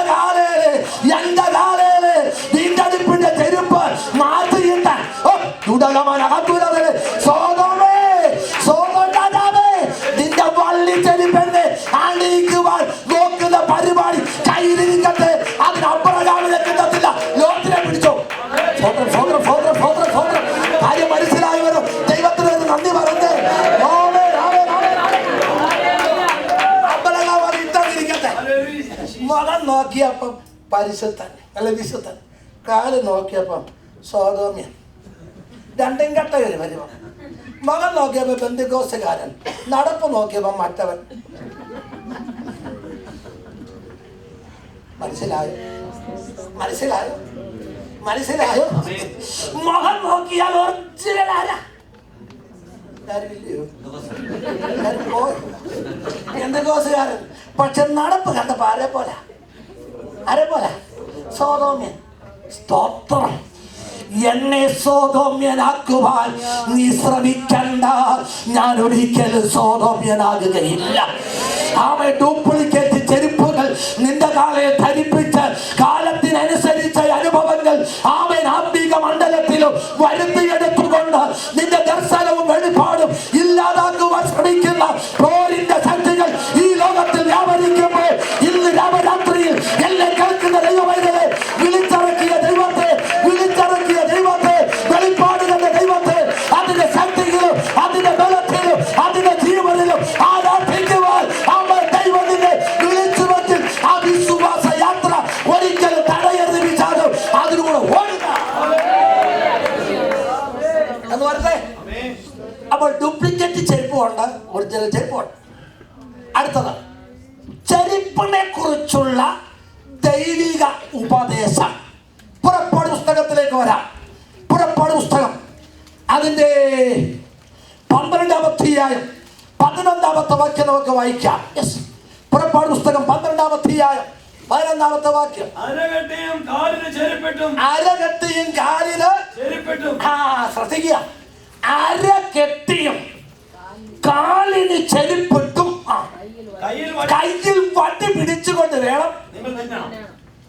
കാലേല് വീണ്ടടിപ്പിന്റെ ചെരുപ്പ് മാറ്റിയിട്ട സോദോമേ, സോദോം രാജാവേ, നിന്റെ വള്ളിച്ചെരുപ്പെന്നെ അണിയിക്കുവാൻ നോക്കുന്ന പരിപാടി കയ്യിലിരിക്കട്ടെ. അതിനപ്പുറകാവിലെ കിട്ടത്തില്ല. ലോകത്തിനെ പിടിച്ചോ. കാര്യം മനസ്സിലായവരും ദൈവത്തിന് നന്ദി പറഞ്ഞ് അമ്പലകാവ് ഇട്ടിരിക്കട്ടെ. മുഖം നോക്കിയപ്പം പരിശുദ്ധൻ അല്ല വിശുദ്ധൻ, കാല് നോക്കിയപ്പം സോദോമ്യൻ. രണ്ടും കെട്ട ഒരു പരിവം. മുഖം നോക്കിയപ്പോ പെന്തിക്കോസ്തുകാരൻ, നടപ്പ് നോക്കിയപ്പോ മറ്റവൻ. മനസ്സിലായോ? മുഖം നോക്കിയാൽ ഒറിജിനൽ ആരാ? പെന്തിക്കോസ്തുകാരൻ. പക്ഷെ നടപ്പ് കണ്ടപ്പോ ആരെ പോലെ സോദോമ്യൻ. സ്തോത്രം. എന്നെ സോദോമ്യനാക്കുവാൻ നീ ശ്രമിക്കണ്ട. ഞാൻ ഒരിക്കലും സോദോമ്യനാകുകയില്ല. അവൻ ഡ്യൂപ്ലിക്കേറ്റ് ചെരുപ്പുകൾ നിന്റെ കാലയെ ധരിപ്പിച്ച് കാലത്തിനനുസരിച്ച അനുഭവങ്ങൾ അവൻ ആത്മീക മണ്ഡലത്തിലും വരുത്തിയെടുത്തുകൊണ്ട് നിന്റെ ദർശനവും വെളിപ്പാടും ഇല്ലാതാക്കുവാൻ ശ്രമിക്കുന്ന പോരിന്റെ ശക്തികൾ ഈ ലോകത്തിൽ വ്യാപരിക്കുമ്പോൾ ഇന്ന് രാമരാത്രിയിൽ എല്ലാം കേൾക്കുന്ന ദൈവമൈതലെ വിളിച്ചിറക്കിയ ദൈവത്തെ വെളിപ്പാടുകളുടെ ദൈവത്തെ അതിന്റെ ശക്തിയിലും അതിന്റെ ബലത്തിലും അതിന്റെ ജീവനിലും ആരാധിക്കുവാൻ അവൻ ദൈവത്തിനെ വിളിച്ചു വച്ച് ആ വിശ്വാസ യാത്ര ഒരിക്കലും തടയരുത്. വിചാരം അതിലൂടെ ഓടുക എന്ന് പറഞ്ഞേ. അപ്പോൾ ഡ്യൂപ്ലിക്കേറ്റ് ചെരുപ്പുണ്ട്, ഒറിജിനൽ ചെരുപ്പുണ്ട്. അടുത്തത് ചെരുപ്പിനെ കുറിച്ചുള്ള ദൈവിക ഉപദേശം. പുറപ്പാട് പുസ്തകത്തിലേക്ക് വരാം. പുറപ്പാട് പുസ്തകം അതിന്റെ 12-ാം അധ്യായം 11-ാമത്തെ വാക്യം നമുക്ക് വായിക്കാം. പുറപ്പാട് പുസ്തകം 12-ാം അധ്യായം 11-ാമത്തെ വാക്യം. അരകെട്ടിയും കാലിന് ചെരുപ്പിട്ടും. ശ്രദ്ധിക്കുക. അരകെട്ടിയും കാലിന് ചെരുപ്പിട്ടും കയ്യിൽ വടി പിടിച്ചുകൊണ്ട് വേണം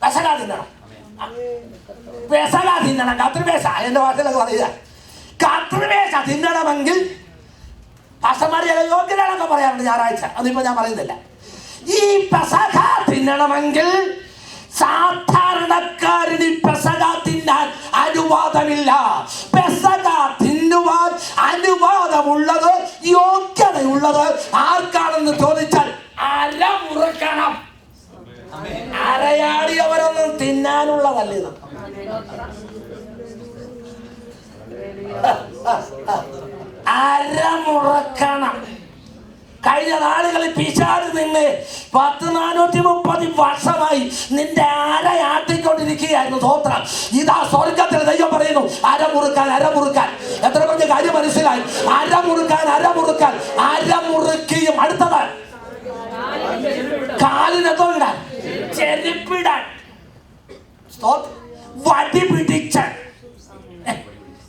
പെസക തിന്നണം. കത്രിപേശ എന്റെ വാക്കിലൊക്കെ പറയുക. കത്രിപേശ തിന്നണമെങ്കിൽ പാസ്റ്റർമാരെ യോഗ്യതകളൊക്കെ പറയാറുണ്ട് ഞായറാഴ്ച. അതിപ്പോ ഞാൻ പറയുന്നില്ല. ഈ പെസക തിന്നണമെങ്കിൽ സാധാരണക്കാരന് പെസക തിന്നാൻ അനുവാദമില്ല. പെസക തിന്നുവാൻ അനുവാദമുള്ളത്, യോഗ്യതയുള്ളത് ആർക്കാണെന്ന് ചോദിച്ചാൽ അരമുറുക്കണം. അരയാടിയവരൊന്നും തിന്നാനുള്ളതല്ല ഇത്. അരമുറക്കണം. കഴിഞ്ഞ നാളുകളിൽ പിശാച് നിന്നെ 430 വർഷമായി നിന്റെ അരയാട്ടിക്കൊണ്ടിരിക്കുകയായിരുന്നു. സ്തോത്രം. ഇതാ സ്വർഗത്തിൽ ദൈവം പറയുന്നു, അരമുറുക്കാൻ, അരമുറുക്കാൻ. എത്ര പറഞ്ഞ കാര്യം മനസ്സിലായി? അരമുറുക്കാൻ, അരമുറുക്കാൻ. അരമുറുക്കിയും അടുത്തത് കാലിനെന്തോ ഇടാൻ, ചെരുപ്പിടാൻ, വടി പിടിച്ച്.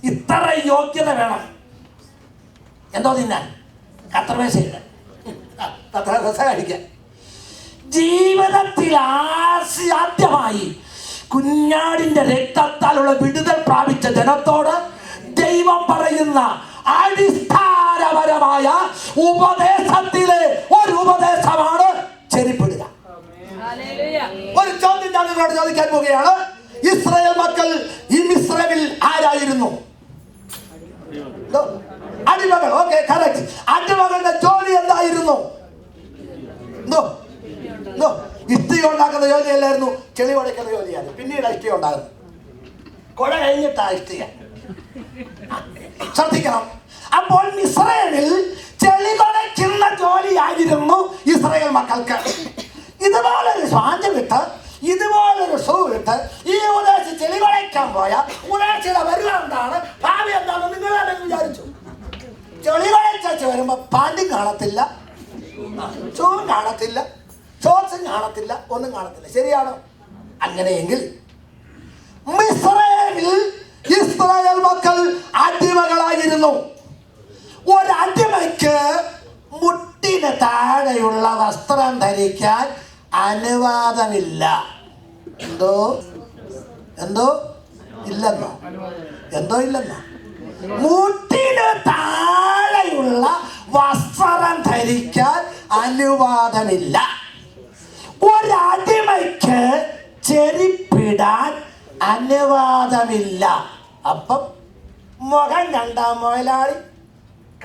ഇത്ര യോഗ്യത വേണം. എന്തോ തിന്നാൻ? കത്രമേശയില്ല, കത്രമേശ കഴിക്കാൻ. ജീവിതത്തിൽ ആദ്യമായി കുഞ്ഞാടിന്റെ രക്തത്താലുള്ള വിടുതൽ പ്രാപിച്ച ജനത്തോട് ദൈവം പറയുന്ന അടിസ്ഥാനപരമായ ഉപദേശത്തിലെ ഒരു ഉപദേശമാണ് ചെരുപ്പിടുക. ഒരു ചോദ്യം ഞാൻ നിങ്ങളോട് ചോദിക്കാൻ പോവുകയാണ്. ഇസ്രായേൽ മക്കൾ ഈ മിസ്രൈമിൽ ആരായിരുന്നു? അടിമകൾ. Okay, correct. അടിമകളുടെ ജോലി എന്തായിരുന്നു? ഇഷ്ടിക ഉണ്ടാക്കുന്ന ജോലിയല്ലായിരുന്നു, ചെളി ഉടയ്ക്കുന്ന ജോലിയാണ്. പിന്നീട് ഇഷ്ടിക ഉണ്ടാകുന്നത്. കുഴ കഴിഞ്ഞിട്ടാ ഇഷ്ടിക. ശ്രദ്ധിക്കണം. അപ്പോൾ ഇസ്രായേലിൽ ചെളി കുടയ്ക്കുന്ന ജോലിയായിരുന്നു ഇസ്രായേൽ മക്കൾക്ക്. ഇതുപോലൊരു സ്വാഞ്ചം വിട്ട്, ഇതുപോലൊരു ഷൂ വിട്ട് ഈ ഉദ്ദേശിച്ച് ചെളി കുടയ്ക്കാൻ പോയ ഉദ്ദേശിയുടെ വരുക എന്താണ്, ഭാവി എന്താണെന്ന് നിങ്ങൾ തന്നെ വിചാരിച്ചു. ചെളി കുടച്ചു വരുമ്പോ പാൻറ്റും കാണത്തില്ല, ഷൂവും കാണത്തില്ല, ഷോർട്സും കാണത്തില്ല, ഒന്നും കാണത്തില്ല. ശരിയാണോ? അങ്ങനെയെങ്കിൽ മിസ്രൈമിൽ ഇസ്രായേൽ മക്കൾ അടിമകളായിരുന്നു. ഒരടിമയ്ക്ക് മുട്ടിന് താഴെയുള്ള വസ്ത്രം ധരിക്കാൻ അനുവാദമില്ല. എന്തോ എന്തോ ഇല്ലെന്നോ? എന്തോ ഇല്ലെന്നോ? മുട്ടിന് താഴെയുള്ള വസ്ത്രം ധരിക്കാൻ അനുവാദമില്ല. ഒരടിമയ്ക്ക് ചെരുപ്പിടാൻ അനുവാദമില്ല. അപ്പം മുഖം കണ്ട മുതലാളി,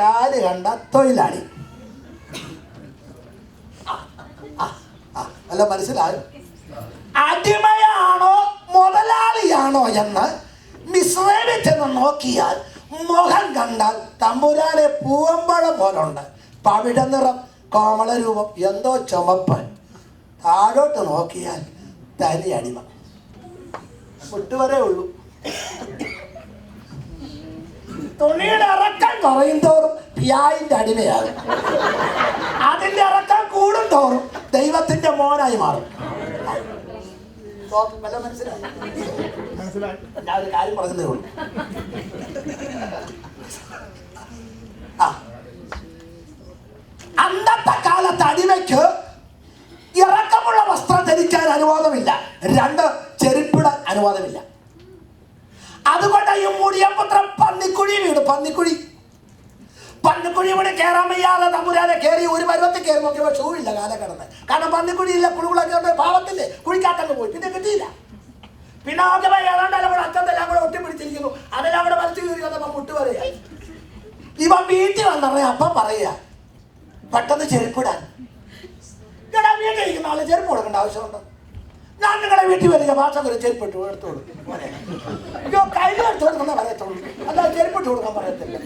കാല് കണ്ട തൊഴിലാളി. അല്ല, മനസ്സിലായോ? അടിമയാണോ മുതലാളിയാണോ എന്ന് മിസ്രൈമിൽ ചെന്ന് നോക്കിയാൽ മുഖം കണ്ടാൽ തമ്പുരാനെ പൂവമ്പഴം പോലുണ്ട്, പവിഴ നിറം, കോമള രൂപം, എന്തോ ചുമപ്പ്. താഴോട്ട് നോക്കിയാൽ തനി അടിമ. മുട്ടുവരേ ഉള്ളൂ. തുണിയുടെ ഇറക്കം കുറയും തോറും പിയായിന്റെ അടിമയാകും. അതിന്റെ ഇറക്കം കൂടും തോറും ദൈവത്തിന്റെ മോനായി മാറും. മനസ്സിലായി? ഞാൻ ഒരു കാര്യം പറഞ്ഞതേ ഉള്ളൂ. അന്നത്തെ കാലത്ത് അടിമയ്ക്ക് ഇറക്കമുള്ള വസ്ത്രം ധരിക്കാൻ അനുവാദമില്ല. 2, ചെരുപ്പിടാൻ അനുവാദമില്ല. അതുകൊണ്ട് ഈ മുടിയപുത്രം പന്നിക്കുഴി വീട്. പന്നിക്കുഴി ഇവിടെ കയറാൻ വയ്യാതെ തമ്പുരാനെ കയറി ഒരു പരുവത്തിൽ കയറി നോക്കിയപ്പോൾ ഷൂ ഇല്ല, കാല കിടന്ന്. കാരണം പന്നിക്കുഴിയില്ല, കുളുകളൊക്കെ ഉണ്ട്, പാവത്തില്ലേ, കുഴിക്കാത്തങ്ങ് പോയി. പിന്നെ കിട്ടിയില്ല. പിന്നെ ആദ്യമായി ഏതാണ്ടല്ല കൂടെ അച്ഛനെല്ലാം കൂടെ ഒട്ടിപ്പിടിച്ചിരിക്കുന്നു. അതെല്ലാം അവിടെ വലിച്ചു കയറി വന്നപ്പോൾ മുട്ടുവരെയായി. ഇവൻ വീട്ടിൽ വന്നറിയ അപ്പം പറയുക, പെട്ടെന്ന് ചെരുപ്പിടാൻ. എടാ, വീട്ടിൽ ഇരിക്കുന്ന ആള് ചെരുപ്പ് കൊടുക്കേണ്ട ആവശ്യമുണ്ടോ? ഞാൻ നിങ്ങളുടെ വീട്ടിൽ വരിക, മാസം ഒരു ചെരുപ്പിട്ട് എടുത്തോളൂ. കയ്യിൽ എടുത്തു കൊടുക്കുന്ന പറയത്തുള്ളൂ, അല്ലാതെ ചെരുപ്പിട്ട് കൊടുക്കാൻ പറയത്തില്ല.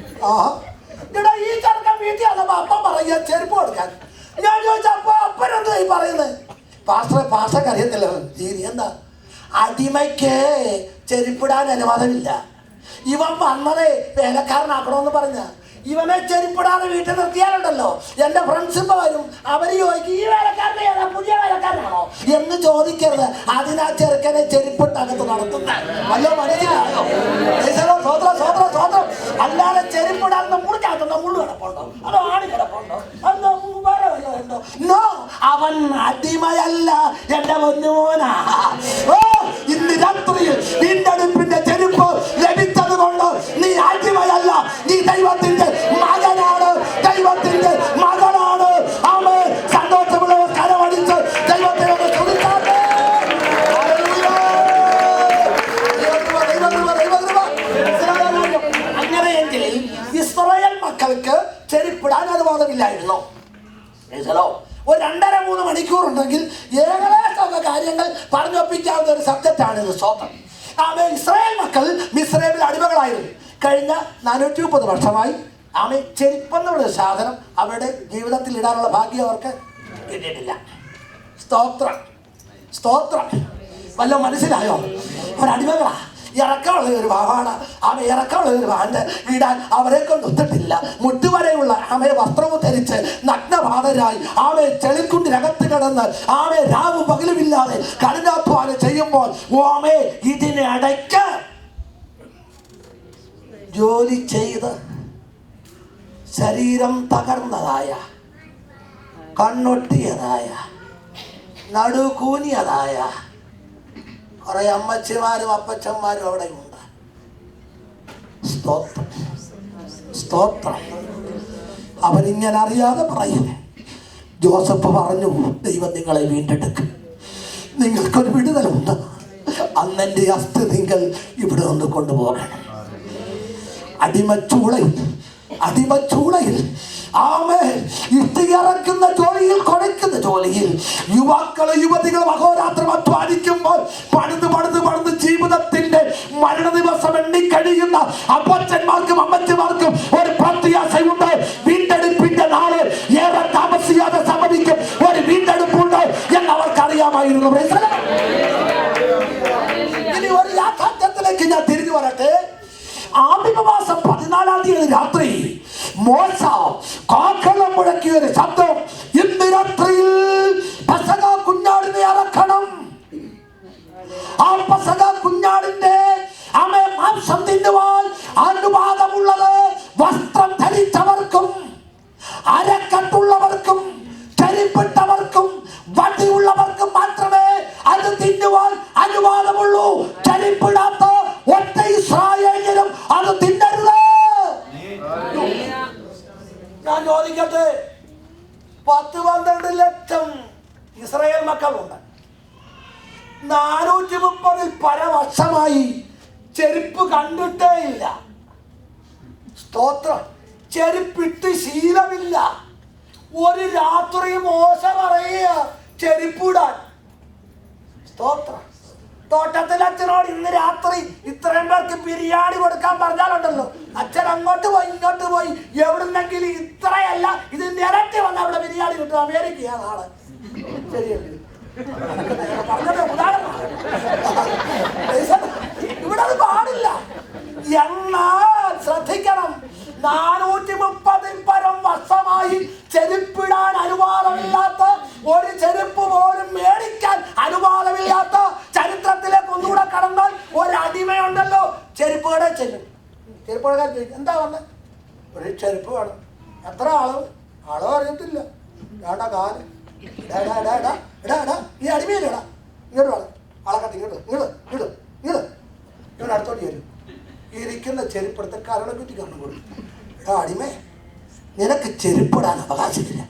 എടാ, ഈ ചെറുക്കൻ വീട്ടിൽ വന്നപ്പോ അപ്പം പറയുക ചെരുപ്പ് കൊടുക്കാൻ. ഞാൻ ചോദിച്ചപ്പോ അപ്പനെന്താ ഈ പറയുന്നത്? പാസ്റ്റർക്ക് അറിയത്തില്ല രീതി. എന്താ? അടിമയ്ക്ക് ചെരുപ്പിടാൻ അനുവാദമില്ല. ഇവൻ വന്നതേ വേലക്കാരനാക്കണമെന്ന് പറഞ്ഞ. ഇവനെ ചെരുപ്പിടാതെ വീട്ടിൽ നിർത്തിയാലുണ്ടല്ലോ, എന്റെ ഫ്രണ്ട്സ് ഇപ്പൊ വരും, അവര് ചോദിക്കും ഈ വേലക്കാരനെ ഏതാ, പുതിയ വേലക്കാരനാണോ എന്ന് ചോദിക്കരുത്. അതിനാ ചെറുക്കനെ ചെരുപ്പിട്ടകത്ത് നടത്തുന്നത്. വല്ലോ മനസ്സിലായോ? സ്വോത്രം. അല്ലാതെ ചെരുപ്പിടാൻ മുറിക്കകത്തുണ്ടോ, മുള്ളു കിടപ്പുണ്ടോ, അതോ ആണി കിടപ്പുണ്ടോ, അതോ വേറെ വല്ലതുണ്ടോ? നോ, അവൻ അടിമയല്ല, എന്റെ പൊന്നുമോനാ. ഇന്ന് രാത്രിയിൽ വീണ്ടെടുപ്പിന്റെ ചെരുപ്പ് ലഭിച്ചത് കൊണ്ട് നീ അടിമയല്ല, നീ ദൈവത്തിന്റെ മകനാണ്, ദൈവത്തിന്റെ മകനാണ്. അവൻ സന്തോഷമുള്ളവർ കരമടിച്ച് ദൈവത്തെ അങ്ങനെയെങ്കിൽ ഇസ്രായേൽ മണിക്കൂറുണ്ടെങ്കിൽ ഏകദേശമൊക്കെ കാര്യങ്ങൾ പറഞ്ഞൊപ്പിക്കാവുന്ന ഒരു സബ്ജക്റ്റാണ് ഇത്. സ്തോത്രം. ഇസ്രായേൽ മക്കൾ മിസ്രൈമിൽ അടിമകളായിരുന്നു. കഴിഞ്ഞ 430 വർഷമായി ചെരുപ്പെന്നുള്ള സാധനം അവരുടെ ജീവിതത്തിൽ ഇടാനുള്ള ഭാഗ്യം അവർക്ക് കിട്ടിയിട്ടില്ല. സ്തോത്രം, സ്തോത്രം. വല്ല മനസ്സിലായോ? അവരടിമകളാ. ഇറക്കമുള്ള ഒരു ഭാവാണ്. ഇറക്കമുള്ള ഒരു ഭാണ്ട് ഇടാൻ അവരെ കൊണ്ട് ഒത്തിട്ടില്ല. മുട്ടുവരെയുള്ള വസ്ത്രവും ധരിച്ച് നഗ്നപാതരായി ചെളിക്കുണ്ടിനകത്ത് കിടന്ന് രാവും പകലുമില്ലാതെ കഠിനാധ്വാനം ചെയ്യുമ്പോൾ ഇതിനിടയ്ക്ക് ജോലി ചെയ്ത് ശരീരം തകർന്നതായ, കണ്ണൊട്ടിയതായ, നടുകൂനിയതായ കുറെ അമ്മച്ചിമാരും അപ്പച്ചന്മാരും അവിടെ ഉണ്ട്. സ്തോത്രം, സ്തോത്രം. അവരിങ്ങനെ അറിയാതെ പറയും. ജോസഫ് പറഞ്ഞു, ദൈവം നിങ്ങളെ വീണ്ടെടുക്കും, നിങ്ങൾക്കൊരു വിടുതലുണ്ട്. അന്നെൻ്റെ അസ്ഥി നിങ്ങൾ ഇവിടെ ഒന്ന് കൊണ്ടുപോകണം. അടിമച്ചൂളയിൽ ഇറക്കുന്ന ജോലിയിൽ, കൊടുക്കുന്ന ജോലിയിൽ യുവാക്കളും യുവതികളും അഹോരാത്രം അധ്വാനിക്കുമ്പോൾ പണിത് ജീവിതത്തിന്റെ മരണ ദിവസം എണ്ണിക്കഴിയുന്ന അപ്പച്ചന്മാർക്കും അമ്മച്ചമാർക്കും ഒരു പ്രത്യാശയുണ്ട്. വീണ്ടെടുപ്പിന്റെ നാള് ഏറെ താമസിയാതെ സംഭവിക്കും. ഒരു വീണ്ടെടുപ്പുണ്ട് എന്ന് അവർക്കറിയാമായിരുന്നു. ഇനി ഒരു യാഥാർത്ഥ്യത്തിലേക്ക് ഞാൻ തിരിഞ്ഞു വരട്ടെ. ആദിമമാസം 14-ാം തീയതി രാത്രി മോശ കാഹളം മുഴക്കിയ ഒരു ശബ്ദം, ഇന്ന് രാത്രിയിൽ പെസഹ കുഞ്ഞാടിനെ അറക്കണം. ആ പെസഹ കുഞ്ഞാടിന്റെ മാംസം തിന്നുവാൻ അനുവാദമുള്ളത് വസ്ത്രം ധരിച്ചവർക്കും അരക്കട്ടുള്ളവർക്കും ചെരിപ്പിട്ടവർക്കും വടിയുള്ളവർക്കും മാത്രമേ അത് തിന്നുവാൻ അനുവാദമുള്ളൂ. ചെരിപ്പിടാത്ത ഒറ്റ ഇസ്രായേല്യരും അത് തിന്നരുത്. ഞാൻ ചോദിക്കട്ടെ, 10-12 ലക്ഷം ഇസ്രായേൽ മക്കളുണ്ട്. 430-ൽ പരവർഷമായി ചെരുപ്പ് കണ്ടിട്ടേ ഇല്ല. സ്തോത്രം. ചെരുപ്പിട്ട് ശീലമില്ല. ഒരു രാത്രി മോശ പറയുക ചെരുപ്പിടാൻ. സ്തോത്രം. തോട്ടത്തിൽ അച്ഛനോട് ഇന്ന് രാത്രി ഇത്രയും പേർക്ക് ബിരിയാണി കൊടുക്കാൻ പറഞ്ഞാലുണ്ടല്ലോ, അച്ഛൻ അങ്ങോട്ട് പോയി ഇങ്ങോട്ട് പോയി എവിടുന്നെങ്കിലും ഇത്രയല്ല ഇതിന്റെ ഇരട്ടി വന്ന് അവിടെ ബിരിയാണി കിട്ടും. അമേരിക്കയാണ് ആള്. ശരിയല്ലേ? പറഞ്ഞത് ഉദാഹരണമാണ്. ഇവിടെ അത് പാടില്ല. എന്നാൽ ശ്രദ്ധിക്കണം, 430-ൽ പരം വർഷമായി ചെരുപ്പിടാൻ അനുവാദമില്ലാത്ത, ഒരു ചെരുപ്പ് പോലും മേടിക്കാൻ അനുവാദമില്ലാത്ത ചരിത്രത്തിലേക്ക് ഒന്നുകൂടെ കടന്നാൽ ഒരു അടിമയുണ്ടല്ലോ, ചെരുപ്പ് കടയിൽ ചെല്ലും. ചെരുപ്പ് കടക്കാർ ചോദിക്കും, എന്താ പറഞ്ഞത്? ഒരു ചെരുപ്പ് വേണം. എത്ര അളവ് അറിയത്തില്ല. വേണ്ട കാല് ഈ അടിമയിലടാ, ഇങ്ങോട്ട് വേണം അളക്കട്ടെ, ഇങ്ങോട്ട് അടുത്തോട്ട് വരും. ഇരിക്കുന്ന ചെരുപ്പെടുത്ത് കരളെ കുറ്റി കണ്ണു കൊടുക്കും. അടിമേ, നിനക്ക് ചെരുപ്പിടാൻ അവകാശമില്ല.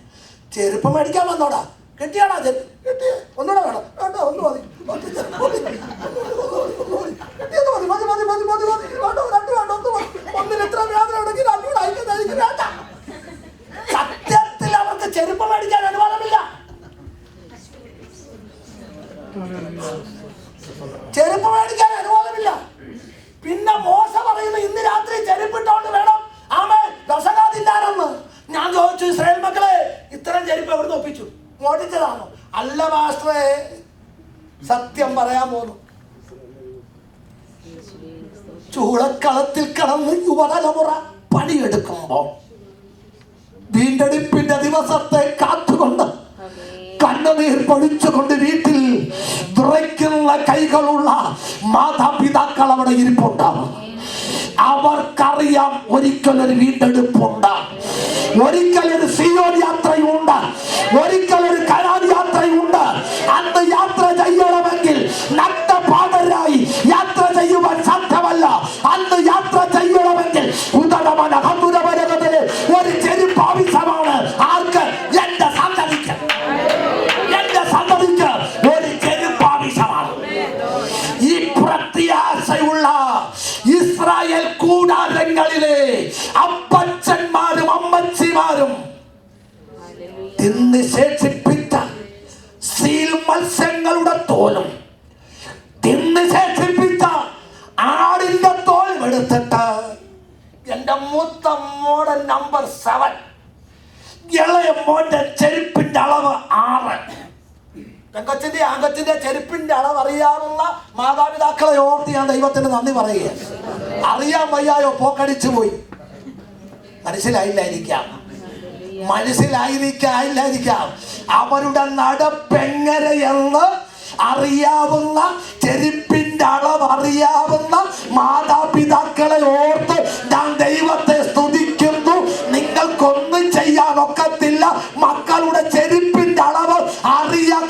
ചെരുപ്പ് മേടിക്കാൻ വന്നോടാ. കെട്ടിയാടാ ചെരുപ്പ്? കെട്ടിയ ഒന്നുകൂടെ വേണം. വേണ്ട, ഒന്ന് മതി. ഒന്നിന് എത്ര വേദന ഉണ്ടെങ്കിൽ രണ്ടുകൂടെ അയക്കുന്നതായിരിക്കും. വേണ്ട. സത്യത്തിൽ അവർക്ക് ചെരുപ്പ് മേടിക്കാൻ അനുവാദമില്ല. ചെരുപ്പ് മേടിക്കാൻ അനുവാദമില്ല. പിന്നെ മോശ പറയുന്നു, ഇന്ന് രാത്രി ചെരുപ്പിട്ടോണ്ട് വേണം ദശകാതില്ലാരെന്ന്. ഞാൻ ചോദിച്ചു, ഇസ്രായേൽ മക്കളെ ഇത്തരം ചെരുപ്പ് എവിടുന്ന് ഒപ്പിച്ചു? മോട്ടിച്ചതാണോ? അല്ല മാസ്റ്ററെ, സത്യം പറയാൻ പോന്നു. ചൂളക്കളത്തിൽ കടന്ന് യുവതലമുറ പണിയെടുക്കുമ്പോ വീണ്ടെടുപ്പിന്റെ ദിവസത്തെ കാത്തുകൊണ്ട് കണ്ണുനീർ പൊഴിച്ചുകൊണ്ട് വീട്ടിൽ വിറയ്ക്കുന്ന കൈകളുള്ള മാതാപിതാക്കൾ അവിടെ ഇരിപ്പുണ്ടാവും. അവർക്കറിയാം ഒരിക്കലൊരു വീണ്ടെടുപ്പുണ്ട്, ഒരിക്കലൊരു സിയോൻ യാത്രയുണ്ട്, ഒരിക്കലൊരു കനാൻ യാത്രയുണ്ട്. അന്ന് യാത്ര ചെയ്യണമെങ്കിൽ നഗ്നപാതരായി യാത്ര ചെയ്യുവാൻ സാധ്യമല്ല. അന്ന് യാത്ര ചെയ്യണമെങ്കിൽ ഒരു ചെരുപ്പ് ആവശ്യമാണ്. ആർക്ക്? എന്റെ സന്തതിക്ക് ഒരു ചെരുപ്പ് ആവശ്യമാണ്. ഈ പ്രത്യാശയുള്ള ഇസ്രായേൽ കൂടാരങ്ങളിലെ അപ്പച്ചന്മാരും അമ്മച്ചിമാരും തിന്ന് ശേഷിപ്പിച്ച പോലും തിന്ന് ശേഷിപ്പിച്ച ആടിന്റെ തോൽ എടുത്തിട്ട് എന്റെ മൂത്ത മോഡൽ നമ്പർ 7, ഇളയ മോന്റെ ചെരുപ്പിന്റെ അളവ് 6. പെങ്കൊച്ചിന്റെ ആങ്കച്ചിന്റെ ചെരുപ്പിന്റെ അളവ് അറിയാവുന്ന മാതാപിതാക്കളെ ഓർത്ത് ഞാൻ ദൈവത്തിന് നന്ദി പറയുകയാണ്. അറിയാൻ വയ്യായോ, പോക്കടിച്ചു പോയി. മനസ്സിലായില്ലായിരിക്കാം. അവരുടെ നടപ്പെങ്ങനെയെന്ന് അറിയാവുന്ന, ചെരുപ്പിന്റെ അളവ് അറിയാവുന്ന മാതാപിതാക്കളെ ഓർത്ത് ഞാൻ ദൈവത്തെ സ്തുതിക്കുന്നു. നിങ്ങൾക്കൊന്നും ചെയ്യാൻ ഒക്കത്തില്ല. മക്കളുടെ ചെരുപ്പിന്റെ അളവ്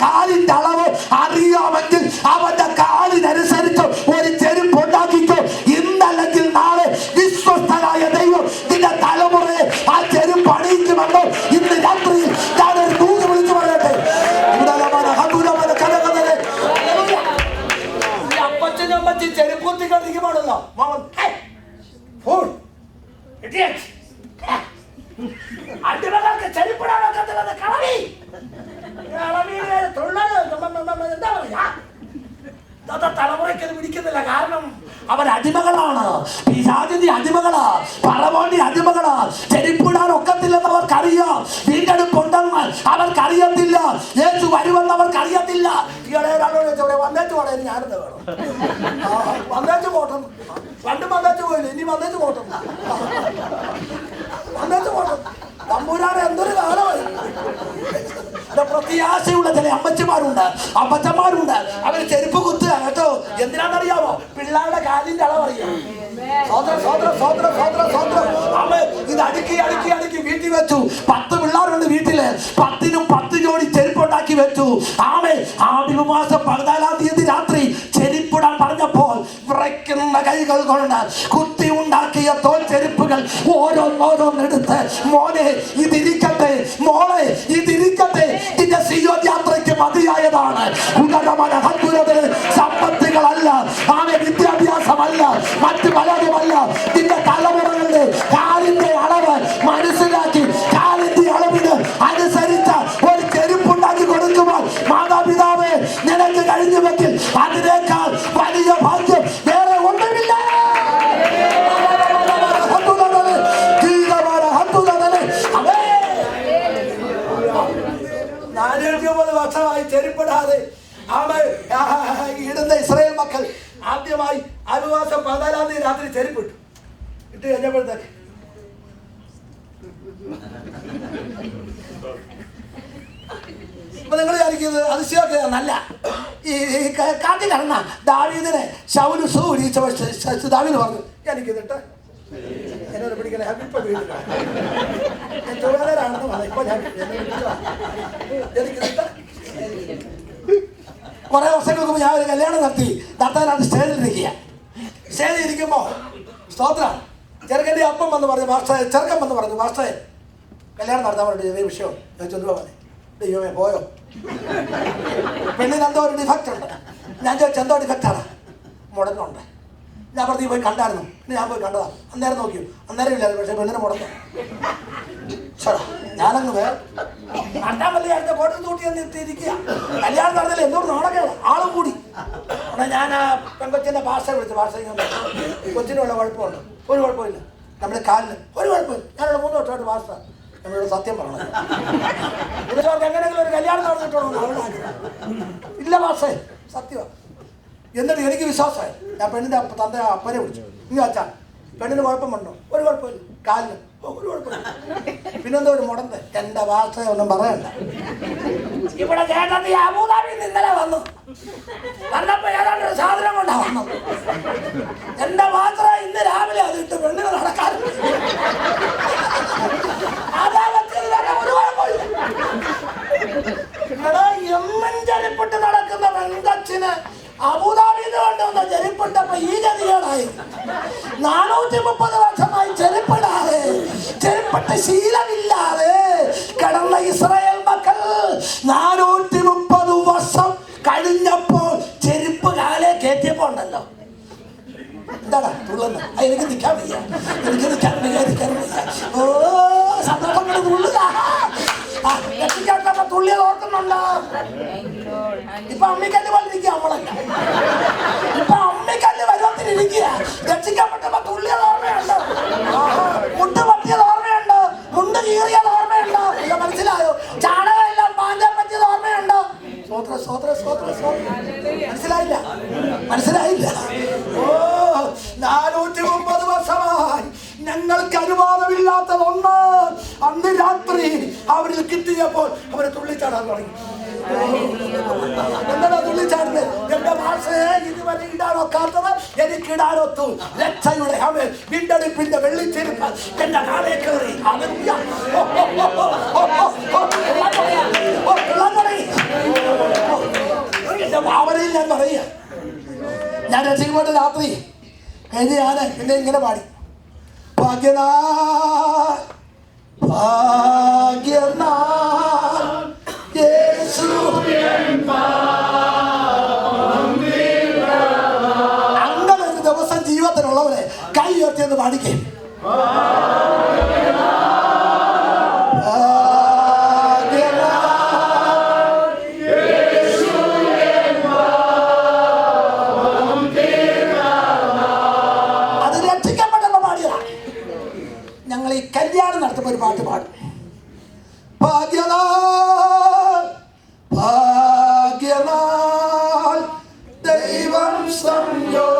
കാലിന്റെ അളവ് അറിയാമെങ്കിൽ അവന്റെ കാലിനനുസരിച്ച് ഒരു ചെരുപ്പ് ഉണ്ടാക്കിക്കോ. ഇന്നല്ലെങ്കിൽ നാളെ വിശ്വസ്തനായ ദൈവം നിന്റെ തലമുറയെ ആ ചെരുപ്പ് അണിയിക്കുമെന്ന് ഇന്ന് രാത്രിയിൽ ഞാനൊരു ദൂത് വിളിച്ചു പറയട്ടെ. അപ്പച്ചനും അമ്മച്ചി ചെരുപ്പ് കുത്തിക്കൊണ്ടിരിക്കുമ്പോഴല്ലോ അടിമകൾക്ക് ചെരുപ്പിടാനൊക്കത്തില്ലെന്ന് കളവി എന്താ പറയാ, തലമുറയ്ക്ക് പിടിക്കുന്നില്ല. കാരണം അവർ അടിമകളാണ്, പിശാചിന്റെ അടിമകളാ, പറവോന്റെ അടിമകളാ. ചെരുപ്പിടാൻ ഒക്കത്തില്ലെന്ന് അവർക്കറിയാം. വീണ്ടെടുപ്പുണ്ടെന്ന് അവർക്കറിയത്തില്ല. യേശു വരുമെന്ന് അവർക്കറിയത്തില്ല. വന്നേച്ചു പോട്ടെ, ഞാനെന്താ വേണം, വന്നേച്ചു പോട്ടും. പണ്ടും വന്നേച്ചു പോയില്ല, ഇനി വന്നേച്ചു പോട്ടും. വന്നേച്ചു പോട്ടും. തമ്പുരാനെ എന്തൊരു കാലമായി. പ്രത്യാശയുള്ള ചില അമ്മച്ചിമാരുണ്ട്, അപ്പച്ചന്മാരുണ്ട്. അവർ ചെരുപ്പ് കുത്തുക കേട്ടോ. എന്തിനാണെന്നറിയാമോ? പിള്ളേരുടെ കാലിന്റെ അളവറിയാം. ഇത് അടുക്കി വീട്ടിൽ വെച്ചു. 10 പിള്ളേരുണ്ട് വീട്ടില്. 10നും 10 ജോഡി ചെരുപ്പ് ഉണ്ടാക്കി വെച്ചു. ആദ്യ മാസം 14-ാം തീയതി രാത്രി ചെരുപ്പിടാൻ പറഞ്ഞപ്പോൾ വിറയ്ക്കുന്ന കൈകൾ കൊണ്ട് കുത്തി ഉണ്ടാക്കിയ തോൽ ചെരുപ്പുകൾ ഓരോന്നോരോന്നെടുത്ത്, മോനെ ഇതിരിക്കട്ടെ, മോളെ ഇതിരിക്കട്ടെ, നിന്റെ സിയോൻ യാത്രയ്ക്ക് മതിയായതാണ്. സമ്പത്തുകളല്ല, വിദ്യാഭ്യാസമല്ല, മറ്റു പലതുമല്ല. നിന്റെ തലമുറകളുടെ കാലിന്റെ അളവ് മനസ്സിലാക്കി കാലിന്റെ അളവിന് അനുസരിച്ച ഒരു ചെരുപ്പുണ്ടാക്കി കൊടുക്കുമ്പോൾ മാതാപിതാവേ, നിനക്ക് കഴിഞ്ഞുവെങ്കിൽ അതിനേക്കാൾ വലിയ ഭാഗ്യം വേറെ ഒന്നുമില്ല. 450 വർഷമായി ചെരുപ്പിടാതെ ഇടുന്ന ഇസ്രായേൽ മക്കൾ ആദ്യമായി അനുവാസം 14-ാം തീയതി രാത്രി ചെരുപ്പിട്ടു. ഇട്ട് കഴിഞ്ഞപ്പോഴത്തേക്ക് നിങ്ങൾ വിചാരിക്കുന്നത് അതിശയൊക്കെ നല്ല. ഈ കാട്ടിൽ കടന്ന ദാവീദിനെ ശൗല് ദാവീദ് പറഞ്ഞു, എനിക്കിതിട്ട് എന്നോട് പിടിക്കണേ, ഇപ്പൊ വീട്ടിലാണ് ഞാൻ ചുവതലാണെന്ന് പറഞ്ഞു. ഇപ്പൊ ഞാൻ എനിക്കിതിട്ട് കുറെ വർഷങ്ങൾക്ക് മുമ്പ് ഞാൻ ഒരു കല്യാണം നടത്താനാണ് സ്റ്റേജിലിരിക്കുക. സ്റ്റേജിൽ ഇരിക്കുമ്പോ സ്തോത്രം, ചെറുക്കൻ്റെ അപ്പം വന്ന് പറഞ്ഞു, ചെറുക്കൻ വന്ന് പറഞ്ഞു, മാസ്റ്ററെ കല്യാണം നടത്താൻ വേണ്ടി ചെറിയ വിഷയം. ഞാൻ ചൊല്ലുവാ പറഞ്ഞു, ദൈവമേ പോയോ, പെണ്ണിന് എന്തോ ഒരു ഡിഫക്റ്റ് ഉണ്ട്. ഞാൻ ചോദിച്ചു എന്തോ ഡിഫക്റ്റാണ്? മുടങ്ങുണ്ട്. ഞാൻ പറഞ്ഞു പോയി കണ്ടായിരുന്നു. ഞാൻ പോയി കണ്ടതാ. അന്നേരം നോക്കിയോ? അന്നേരം ഇല്ലായിരുന്നു, പക്ഷെ പെണ്ണിന് മുടങ്ങും. ഞാനങ്ങ് കണ്ടാൻ വലിയ അടുത്ത ഫോട്ടോ തൂട്ടി എന്നിട്ടിരിക്കുക. കല്യാണം നടന്നില്ല, എന്തോ നാടകമാണ്, ആളും കൂടി. ഞാൻ ആ പെങ്കൊച്ചിന്റെ ഭാഷ വിളിച്ചു. ഭാഷ കൊച്ചിനുള്ള കുഴപ്പമുണ്ട്? ഒരു കുഴപ്പമില്ല. നമ്മുടെ കാലിന് ഒരു കുഴപ്പമില്ല. ഞാനുള്ള 3 വർഷമായിട്ട് ഭാഷ നമ്മളോട് സത്യം പറഞ്ഞു. ഇതിനവർക്ക് എങ്ങനെയെങ്കിലും ഒരു കല്യാണം നടന്നിട്ടുണ്ടോ? ഇല്ല ഭാഷേ, സത്യമാണ്. എന്നിട്ട് എനിക്ക് വിശ്വാസമായി. ഞാൻ പെണ്ണിന്റെ തന്റെ അപ്പനെ വിളിച്ചു. ഇനി വച്ചാ പെണ്ണിന് കുഴപ്പമുണ്ടോ? ഒരു കുഴപ്പമില്ല. കാലിന് ഒരു കുഴപ്പമില്ല. പിന്നെന്തോ ഒരു മുടന്ത്. എന്റെ ഭാഷ ഒന്നും പറയണ്ട. ഇവിടെ ചേട്ടത്തി അബുദാബിയിൽ ഇന്നലെ വന്നു. വന്നപ്പോ ഏതാണ്ട് ഒരു സാധനം കൊണ്ടാ വന്നത്. എന്റെ മാത്രം ഇന്ന് രാവിലെ അത് ഇട്ട് പെണ്ണിന് നടക്കാൻ. ഒരു കുഴപ്പമില്ല. എന്നും ചെരുപ്പിട്ട് നടക്കുന്ന വെങ്കച്ചിന് അബുദാബിയിൽ കൊണ്ടുവന്ന ചെരുപ്പിട്ടപ്പോ ഈ ഗതികേടായി. 430 വർഷമായി ചെരുപ്പിടാതെ, ചെരുപ്പിട്ട് ശീലമില്ലാതെ കിടന്ന ഇസ്രായേൽ മക്കൾ 430 വർഷം കഴിഞ്ഞപ്പോൾ ചെരുപ്പ് കാലെ കയറ്റിയപ്പോ ഉണ്ടല്ലോ. എന്താണ് തുള്ളുന്ന? എനിക്ക് നിൽക്കാൻ വയ്യ, എനിക്ക് നിൽക്കാൻ വയ്യ. ഓ സന്തോഷം തുള്ളുക. തുള്ളിയത് ഓർക്കുന്നുണ്ടോ? ഇപ്പൊ അമ്മിക്കല്ല് പോലിരിക്കുക നമ്മളല്ല. ഇപ്പൊ അമ്മിക്കല്ല് പരുവത്തിലിരിക്കുക. രക്ഷിക്കപ്പെട്ടപ്പോ തുള്ളിയത് ഓർമ്മയുണ്ട്, മുട്ട് പറ്റിയത് ഓർമ്മയുണ്ട്, മുണ്ട് കീറിയത് ഓർമ്മയുണ്ട്. ഇല്ല, മനസ്സിലായോ? ചാണകം എല്ലാം പാഞ്ചാൻ പറ്റിയത് ഓർമ്മയുണ്ട്. മനസ്സിലായില്ല? മനസ്സിലായില്ല? ഓ, 430 വർഷമായി ഞങ്ങൾക്ക് അനുവാദമില്ലാത്തതൊന്ന് അന്ന് രാത്രി അവരിൽ കിട്ടിയപ്പോൾ അവരെ തുള്ളിച്ചാടാൻ തുടങ്ങി. എന്താ തുള്ളിച്ചാടുന്നത്? എന്റെ ഭാഷയെ ഇതുവരെ ഇടാനൊക്കാത്തത് എനിക്ക് ഇടാനൊത്തു. രക്ഷയുടെ വീണ്ടെടുപ്പിന്റെ വെള്ളിച്ചെരുപ്പ് എന്റെ നാളെ കയറി. എന്റെ ഭാവനയിൽ ഞാൻ പറയുക, ഞാൻ രക്ഷപ്പെട്ട രാത്രി കഴിഞ്ഞ് ഞാൻ പിന്നെ ഇങ്ങനെ പാടി, ഭാഗ്യനാൾ ഭാഗ്യനാൾ യേശു. അങ്ങനെ ഒരു ദിവസം ജീവിതത്തിലുള്ളവരെ കൈ ഉയർത്തിയെന്ന് പാടിക്കേ. ഞങ്ങൾ ഈ കല്യാണം നടത്തുമ്പോൾ ഒരു പാട്ട് പാടും, ഭാഗ്യനാൾ ഭാഗ്യനാൾ ദൈവം സംയോജിപ്പിച്ച.